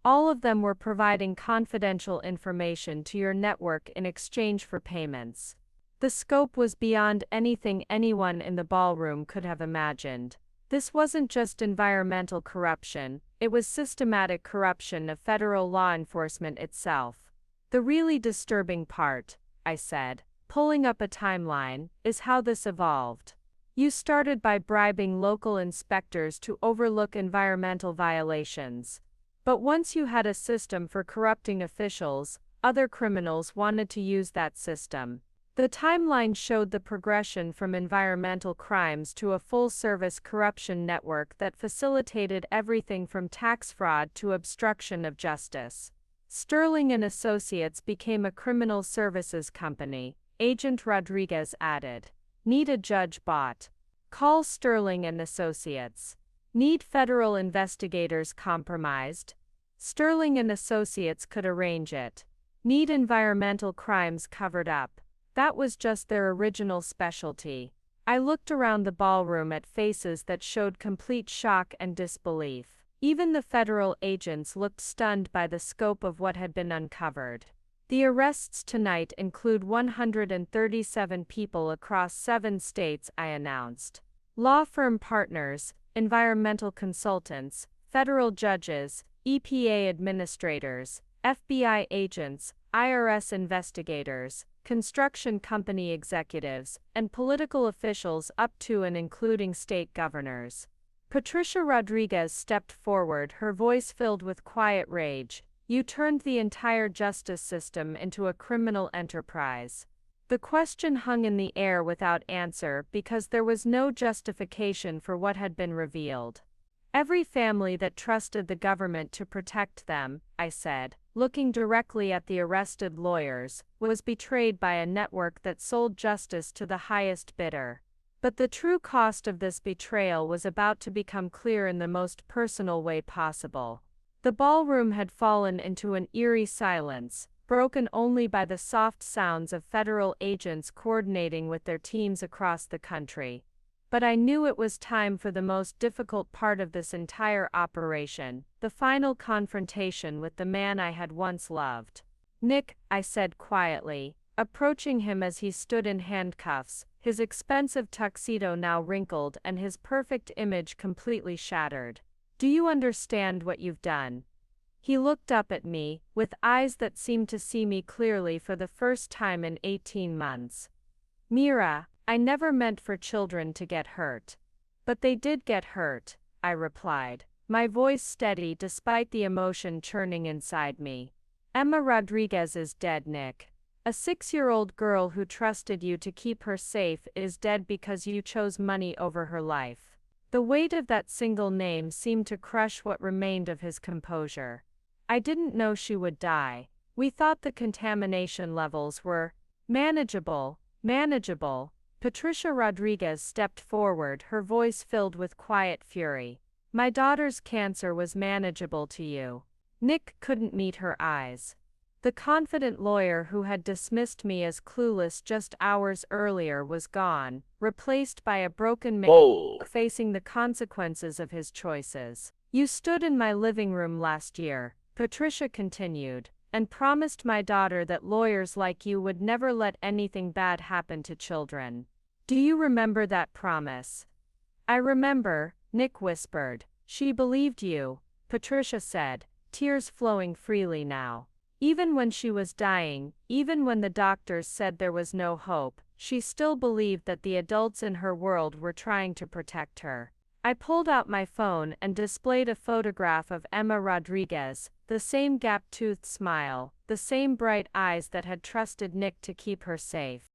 Speaker 1: All of them were providing confidential information to your network in exchange for payments. The scope was beyond anything anyone in the ballroom could have imagined. This wasn't just environmental corruption, it was systematic corruption of federal law enforcement itself. The really disturbing part, I said, pulling up a timeline, is how this evolved. You started by bribing local inspectors to overlook environmental violations. But once you had a system for corrupting officials, other criminals wanted to use that system. The timeline showed the progression from environmental crimes to a full-service corruption network that facilitated everything from tax fraud to obstruction of justice. Sterling and Associates became a criminal services company, Agent Rodriguez added. Need a judge bot. Call Sterling and Associates. Need federal investigators compromised? Sterling and Associates could arrange it. Need environmental crimes covered up? That was just their original specialty. I looked around the ballroom at faces that showed complete shock and disbelief. Even the federal agents looked stunned by the scope of what had been uncovered. The arrests tonight include 137 people across 7 states, I announced. Law firm partners, environmental consultants, federal judges, EPA administrators, FBI agents, IRS investigators, construction company executives, and political officials up to and including state governors. Patricia Rodriguez stepped forward, her voice filled with quiet rage. You turned the entire justice system into a criminal enterprise. The question hung in the air without answer because there was no justification for what had been revealed. Every family that trusted the government to protect them, I said, looking directly at the arrested lawyers, was betrayed by a network that sold justice to the highest bidder. But the true cost of this betrayal was about to become clear in the most personal way possible. The ballroom had fallen into an eerie silence, broken only by the soft sounds of federal agents coordinating with their teams across the country. But I knew it was time for the most difficult part of this entire operation, the final confrontation with the man I had once loved. Nick, I said quietly, approaching him as he stood in handcuffs, his expensive tuxedo now wrinkled and his perfect image completely shattered. Do you understand what you've done? He looked up at me, with eyes that seemed to see me clearly for the first time in 18 months. Mira, I never meant for children to get hurt. But they did get hurt, I replied, my voice steady despite the emotion churning inside me. Emma Rodriguez is dead, Nick. A 6-year-old girl who trusted you to keep her safe is dead because you chose money over her life. The weight of that single name seemed to crush what remained of his composure. I didn't know she would die. We thought the contamination levels were manageable. Patricia Rodriguez stepped forward, her voice filled with quiet fury. My daughter's cancer was manageable to you. Nick couldn't meet her eyes. The confident lawyer who had dismissed me as clueless just hours earlier was gone, replaced by a broken man facing the consequences of his choices. You stood in my living room last year, Patricia continued, and promised my daughter that lawyers like you would never let anything bad happen to children. Do you remember that promise? I remember, Nick whispered. She believed you, Patricia said, tears flowing freely now. Even when she was dying, even when the doctors said there was no hope, she still believed that the adults in her world were trying to protect her. I pulled out my phone and displayed a photograph of Emma Rodriguez, the same gap-toothed smile, the same bright eyes that had trusted Nick to keep her safe.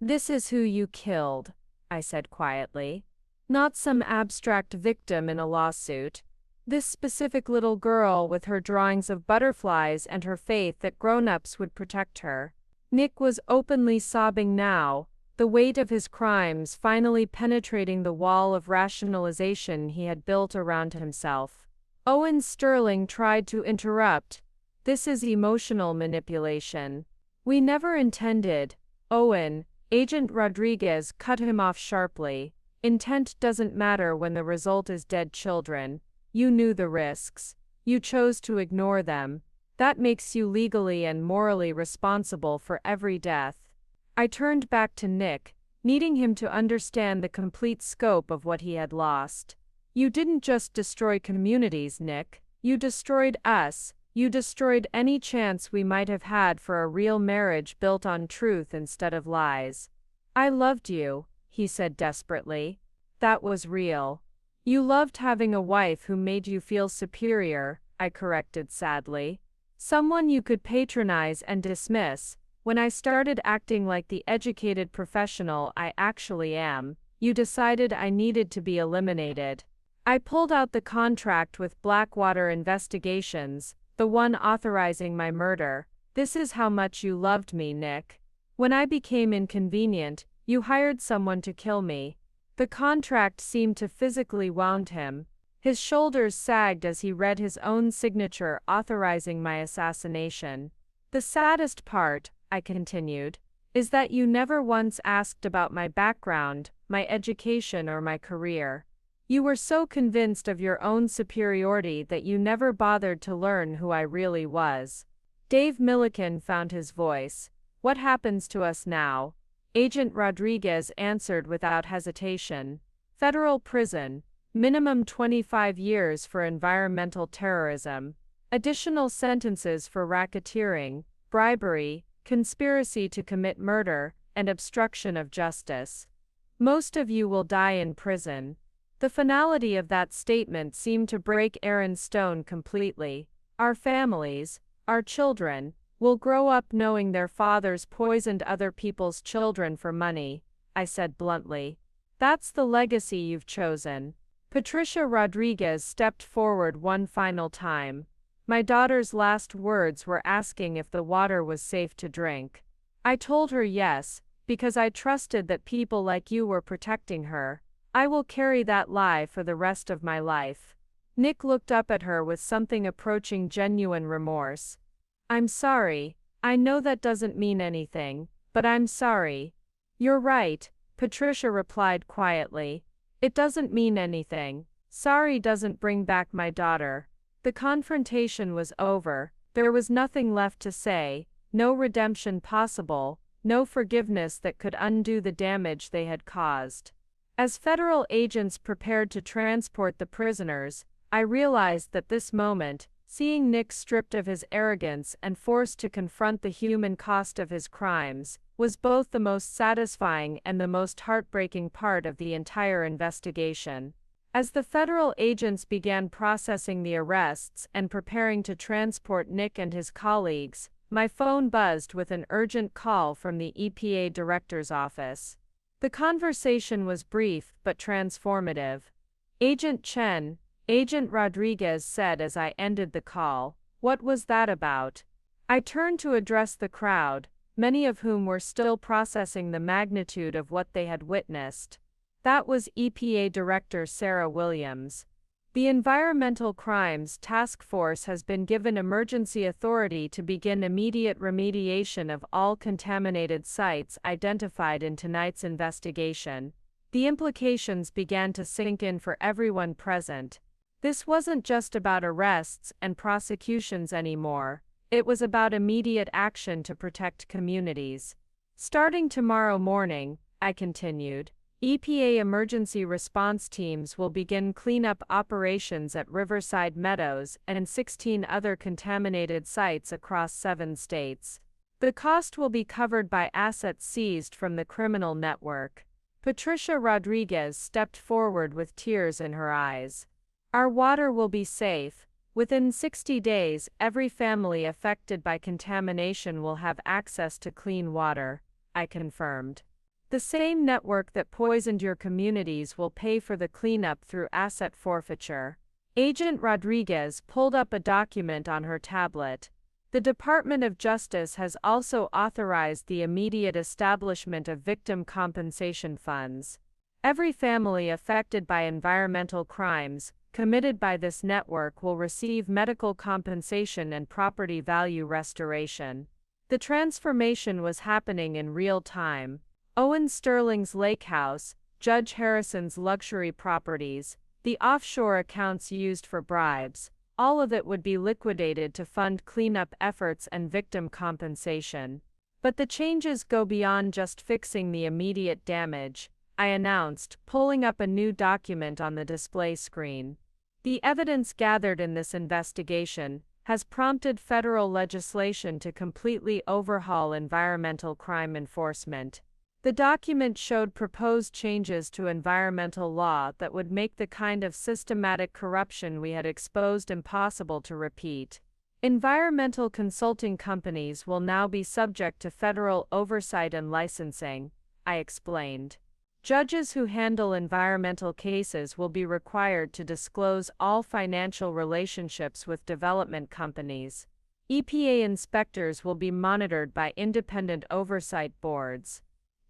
Speaker 1: This is who you killed, I said quietly. Not some abstract victim in a lawsuit. This specific little girl with her drawings of butterflies and her faith that grown-ups would protect her. Nick was openly sobbing now, the weight of his crimes finally penetrating the wall of rationalization he had built around himself. Owen Sterling tried to interrupt. This is emotional manipulation. We never intended. Owen, Agent Rodriguez cut him off sharply. Intent doesn't matter when the result is dead children. You knew the risks. You chose to ignore them. That makes you legally and morally responsible for every death. I turned back to Nick, needing him to understand the complete scope of what he had lost. You didn't just destroy communities, Nick. You destroyed us. You destroyed any chance we might have had for a real marriage built on truth instead of lies. I loved you, he said desperately. That was real. You loved having a wife who made you feel superior, I corrected sadly. Someone you could patronize and dismiss. When I started acting like the educated professional I actually am, you decided I needed to be eliminated. I pulled out the contract with Blackwater Investigations, the one authorizing my murder. This is how much you loved me, Nick. When I became inconvenient, you hired someone to kill me. The contract seemed to physically wound him. His shoulders sagged as he read his own signature authorizing my assassination. The saddest part, I continued, is that you never once asked about my background, my education or my career. You were so convinced of your own superiority that you never bothered to learn who I really was. Dave Milliken found his voice. What happens to us now? Agent Rodriguez answered without hesitation. Federal prison, minimum 25 years for environmental terrorism, additional sentences for racketeering, bribery, conspiracy to commit murder, and obstruction of justice. Most of you will die in prison. The finality of that statement seemed to break Aaron Stone completely. Our families, our children, will grow up knowing their fathers poisoned other people's children for money, I said bluntly. That's the legacy you've chosen. Patricia Rodriguez stepped forward one final time. My daughter's last words were asking if the water was safe to drink. I told her yes, because I trusted that people like you were protecting her. I will carry that lie for the rest of my life. Nick looked up at her with something approaching genuine remorse. I'm sorry. I know that doesn't mean anything, but I'm sorry. You're right, Patricia replied quietly. It doesn't mean anything. Sorry doesn't bring back my daughter. The confrontation was over. There was nothing left to say, no redemption possible, no forgiveness that could undo the damage they had caused. As federal agents prepared to transport the prisoners, I realized that this moment, seeing Nick stripped of his arrogance and forced to confront the human cost of his crimes, was both the most satisfying and the most heartbreaking part of the entire investigation. As the federal agents began processing the arrests and preparing to transport Nick and his colleagues, my phone buzzed with an urgent call from the EPA director's office. The conversation was brief but transformative. Agent Chen, Agent Rodriguez said as I ended the call, "What was that about?" I turned to address the crowd, many of whom were still processing the magnitude of what they had witnessed. That was EPA Director Sarah Williams. The Environmental Crimes Task Force has been given emergency authority to begin immediate remediation of all contaminated sites identified in tonight's investigation. The implications began to sink in for everyone present. This wasn't just about arrests and prosecutions anymore. It was about immediate action to protect communities. Starting tomorrow morning, I continued, EPA emergency response teams will begin cleanup operations at Riverside Meadows and 16 other contaminated sites across 7 states. The cost will be covered by assets seized from the criminal network. Patricia Rodriguez stepped forward with tears in her eyes. Our water will be safe. Within 60 days, every family affected by contamination will have access to clean water, I confirmed. The same network that poisoned your communities will pay for the cleanup through asset forfeiture. Agent Rodriguez pulled up a document on her tablet. The Department of Justice has also authorized the immediate establishment of victim compensation funds. Every family affected by environmental crimes committed by this network will receive medical compensation and property value restoration. The transformation was happening in real time. Owen Sterling's lake house, Judge Harrison's luxury properties, the offshore accounts used for bribes, all of it would be liquidated to fund cleanup efforts and victim compensation. But the changes go beyond just fixing the immediate damage, I announced, pulling up a new document on the display screen. The evidence gathered in this investigation has prompted federal legislation to completely overhaul environmental crime enforcement. The document showed proposed changes to environmental law that would make the kind of systematic corruption we had exposed impossible to repeat. Environmental consulting companies will now be subject to federal oversight and licensing, I explained. Judges who handle environmental cases will be required to disclose all financial relationships with development companies. EPA inspectors will be monitored by independent oversight boards.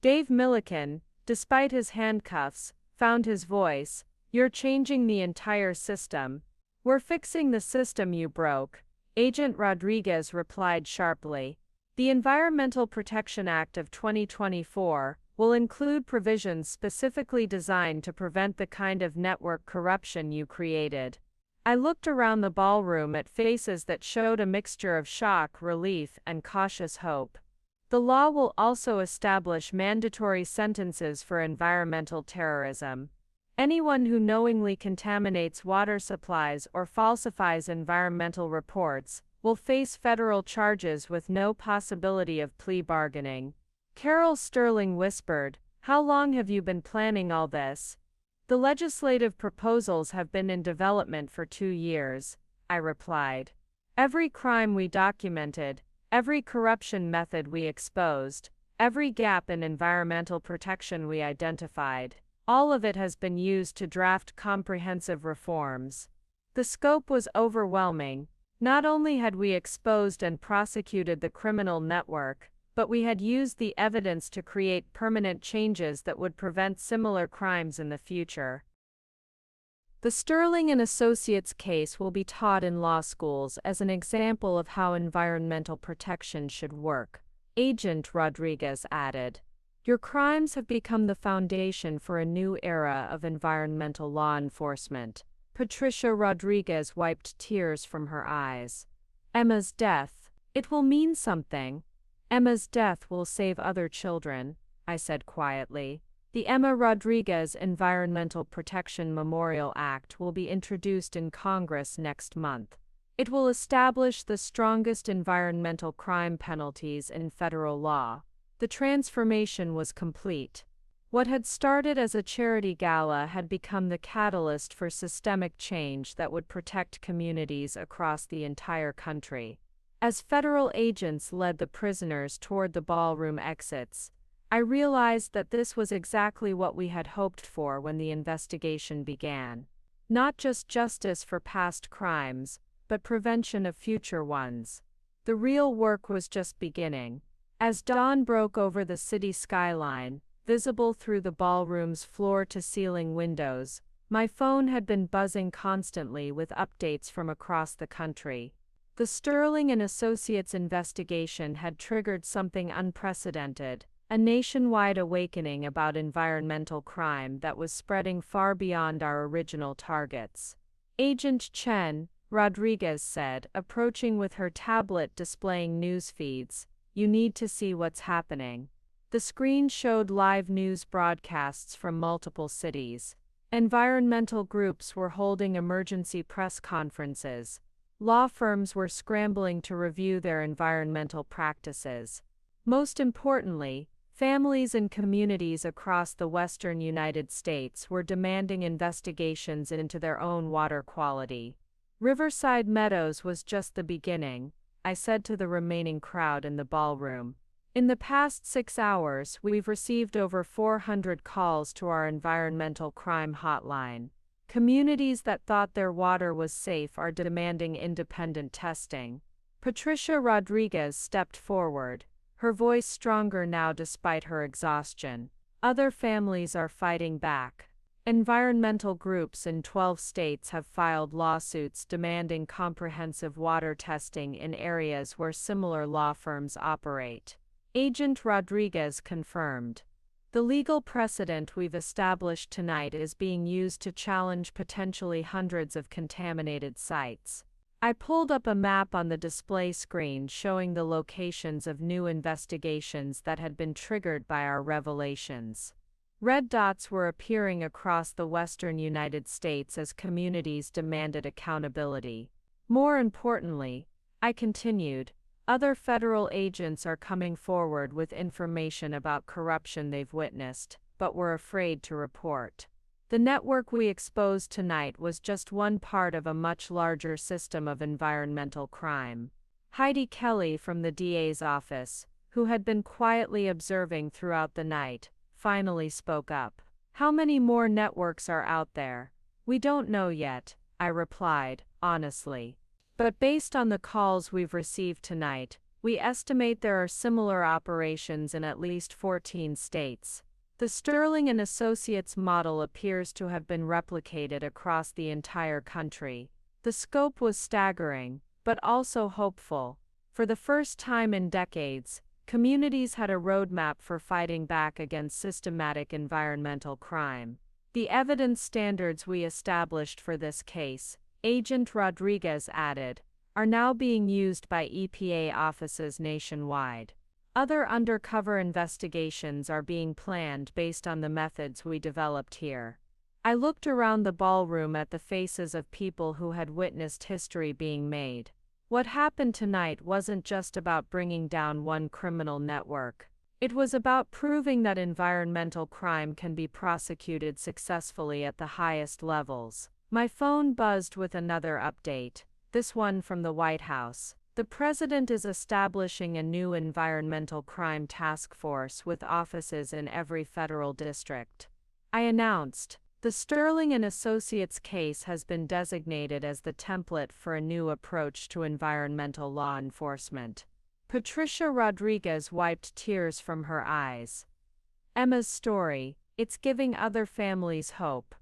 Speaker 1: Dave Milliken, despite his handcuffs, found his voice. You're changing the entire system. We're fixing the system you broke, Agent Rodriguez replied sharply. The Environmental Protection Act of 2024, will include provisions specifically designed to prevent the kind of network corruption you created. I looked around the ballroom at faces that showed a mixture of shock, relief, and cautious hope. The law will also establish mandatory sentences for environmental terrorism. Anyone who knowingly contaminates water supplies or falsifies environmental reports will face federal charges with no possibility of plea bargaining. Carol Sterling whispered, "How long have you been planning all this?" "The legislative proposals have been in development for 2 years," I replied. "Every crime we documented, every corruption method we exposed, every gap in environmental protection we identified, all of it has been used to draft comprehensive reforms." The scope was overwhelming. Not only had we exposed and prosecuted the criminal network, but we had used the evidence to create permanent changes that would prevent similar crimes in the future. The Sterling and Associates case will be taught in law schools as an example of how environmental protection should work, Agent Rodriguez added. Your crimes have become the foundation for a new era of environmental law enforcement. Patricia Rodriguez wiped tears from her eyes. Emma's death. It will mean something. Emma's death will save other children, I said quietly. The Emma Rodriguez Environmental Protection Memorial Act will be introduced in Congress next month. It will establish the strongest environmental crime penalties in federal law. The transformation was complete. What had started as a charity gala had become the catalyst for systemic change that would protect communities across the entire country. As federal agents led the prisoners toward the ballroom exits, I realized that this was exactly what we had hoped for when the investigation began. Not just justice for past crimes, but prevention of future ones. The real work was just beginning. As dawn broke over the city skyline, visible through the ballroom's floor-to-ceiling windows, my phone had been buzzing constantly with updates from across the country. The Sterling and Associates investigation had triggered something unprecedented, a nationwide awakening about environmental crime that was spreading far beyond our original targets. Agent Chen, Rodriguez said, approaching with her tablet displaying news feeds, "You need to see what's happening." The screen showed live news broadcasts from multiple cities. Environmental groups were holding emergency press conferences. Law firms were scrambling to review their environmental practices. Most importantly, families and communities across the western United States were demanding investigations into their own water quality. Riverside Meadows was just the beginning, I said to the remaining crowd in the ballroom. In the past 6 hours, we've received over 400 calls to our environmental crime hotline. Communities that thought their water was safe are demanding independent testing. Patricia Rodriguez stepped forward, her voice stronger now despite her exhaustion. Other families are fighting back. Environmental groups in 12 states have filed lawsuits demanding comprehensive water testing in areas where similar law firms operate. Agent Rodriguez confirmed. The legal precedent we've established tonight is being used to challenge potentially hundreds of contaminated sites. I pulled up a map on the display screen showing the locations of new investigations that had been triggered by our revelations. Red dots were appearing across the western United States as communities demanded accountability. More importantly, I continued, other federal agents are coming forward with information about corruption they've witnessed, but were afraid to report. The network we exposed tonight was just one part of a much larger system of environmental crime. Heidi Kelly from the DA's office, who had been quietly observing throughout the night, finally spoke up. "How many more networks are out there?" "We don't know yet," I replied, honestly. "But based on the calls we've received tonight, we estimate there are similar operations in at least 14 states. The Sterling and Associates model appears to have been replicated across the entire country." The scope was staggering, but also hopeful. For the first time in decades, communities had a roadmap for fighting back against systematic environmental crime. The evidence standards we established for this case, Agent Rodriguez added, are now being used by EPA offices nationwide. Other undercover investigations are being planned based on the methods we developed here. I looked around the ballroom at the faces of people who had witnessed history being made. What happened tonight wasn't just about bringing down one criminal network. It was about proving that environmental crime can be prosecuted successfully at the highest levels. My phone buzzed with another update, this one from the White House. The president is establishing a new environmental crime task force with offices in every federal district. I announced, the Sterling and Associates case has been designated as the template for a new approach to environmental law enforcement. Patricia Rodriguez wiped tears from her eyes. Emma's story, it's giving other families hope.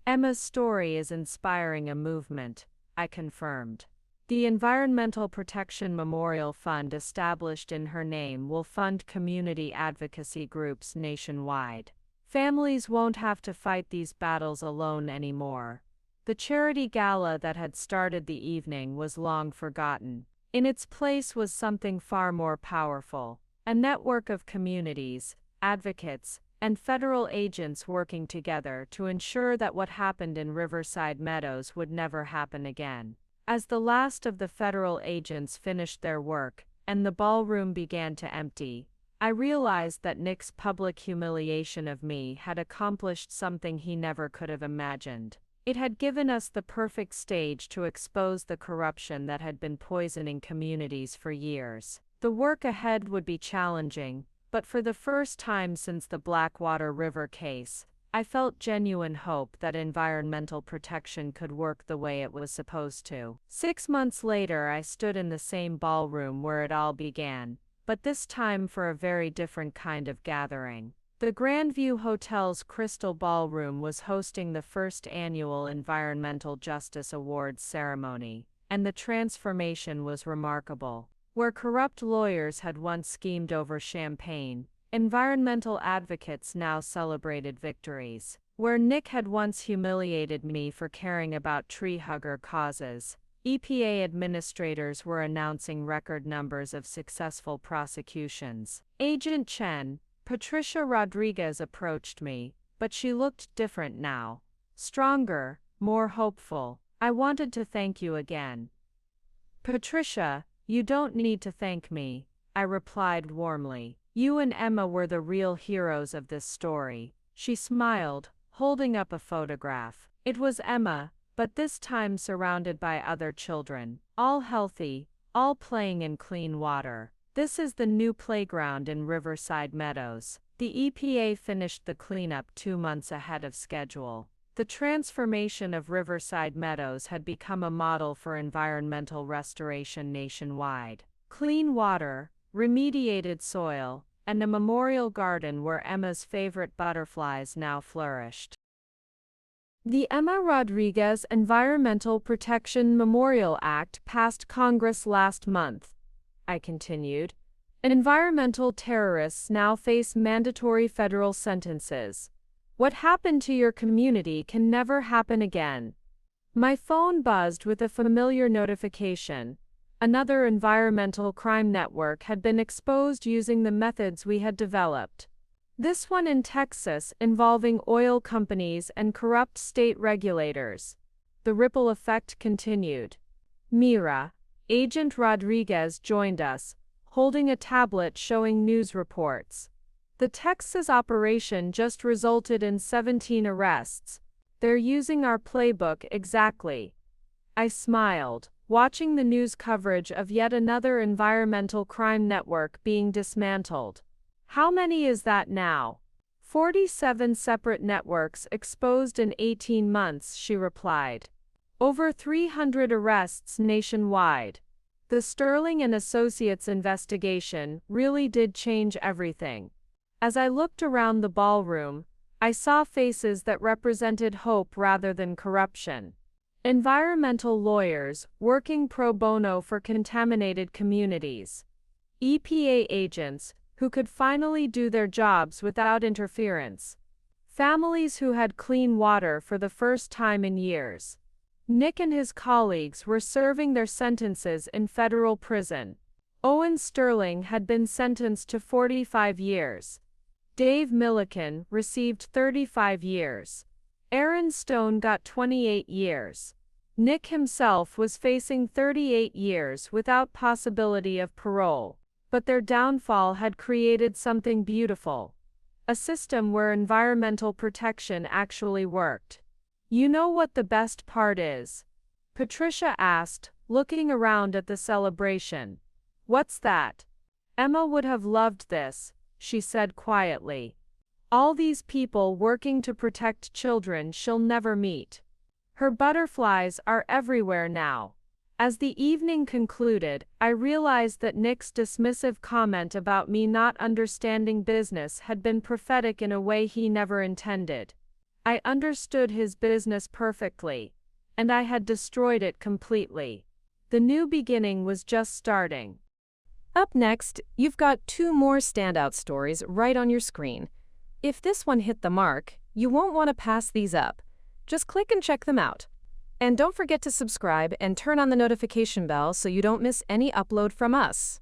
Speaker 1: Emma's story is inspiring a movement, I confirmed. The Environmental Protection Memorial Fund established in her name will fund community advocacy groups nationwide. Families won't have to fight these battles alone anymore. The charity gala that had started the evening was long forgotten. In its place was something far more powerful, a network of communities, advocates, and federal agents working together to ensure that what happened in Riverside Meadows would never happen again. As the last of the federal agents finished their work, and the ballroom began to empty, I realized that Nick's public humiliation of me had accomplished something he never could have imagined. It had given us the perfect stage to expose the corruption that had been poisoning communities for years. The work ahead would be challenging, but for the first time since the Blackwater River case, I felt genuine hope that environmental protection could work the way it was supposed to. 6 months later, I stood in the same ballroom where it all began, but this time for a very different kind of gathering. The Grandview Hotel's Crystal Ballroom was hosting the first annual Environmental Justice Awards ceremony, and the transformation was remarkable. Where corrupt lawyers had once schemed over champagne, environmental advocates now celebrated victories. Where Nick had once humiliated me for caring about tree-hugger causes, EPA administrators were announcing record numbers of successful prosecutions. Agent Chen, Patricia Rodriguez approached me, but she looked different now. Stronger, more hopeful. I wanted to thank you again. Patricia, you don't need to thank me, I replied warmly. You and Emma were the real heroes of this story. She smiled, holding up a photograph. It was Emma, but this time surrounded by other children, all healthy, all playing in clean water. This is the new playground in Riverside Meadows. The EPA finished the cleanup 2 months ahead of schedule. The transformation of Riverside Meadows had become a model for environmental restoration nationwide. Clean water, remediated soil, and a memorial garden where Emma's favorite butterflies now flourished. The Emma Rodriguez Environmental Protection Memorial Act passed Congress last month, I continued. Environmental terrorists now face mandatory federal sentences. What happened to your community can never happen again. My phone buzzed with a familiar notification. Another environmental crime network had been exposed using the methods we had developed. This one in Texas involving oil companies and corrupt state regulators. The ripple effect continued. Mira, Agent Rodriguez joined us, holding a tablet showing news reports. The Texas operation just resulted in 17 arrests. They're using our playbook exactly. I smiled, watching the news coverage of yet another environmental crime network being dismantled. How many is that now? 47 separate networks exposed in 18 months, she replied. Over 300 arrests nationwide. The Sterling and Associates investigation really did change everything. As I looked around the ballroom, I saw faces that represented hope rather than corruption. Environmental lawyers working pro bono for contaminated communities. EPA agents, who could finally do their jobs without interference. Families who had clean water for the first time in years. Nick and his colleagues were serving their sentences in federal prison. Owen Sterling had been sentenced to 45 years. Dave Milliken received 35 years. Aaron Stone got 28 years. Nick himself was facing 38 years without possibility of parole. But their downfall had created something beautiful. A system where environmental protection actually worked. You know what the best part is? Patricia asked, looking around at the celebration. What's that? Emma would have loved this, she said quietly. All these people working to protect children she'll never meet. Her butterflies are everywhere now. As the evening concluded, I realized that Nick's dismissive comment about me not understanding business had been prophetic in a way he never intended. I understood his business perfectly, and I had destroyed it completely. The new beginning was just starting.
Speaker 2: Up next, you've got 2 more standout stories right on your screen. If this one hit the mark, you won't want to pass these up. Just click and check them out. And don't forget to subscribe and turn on the notification bell so you don't miss any upload from us.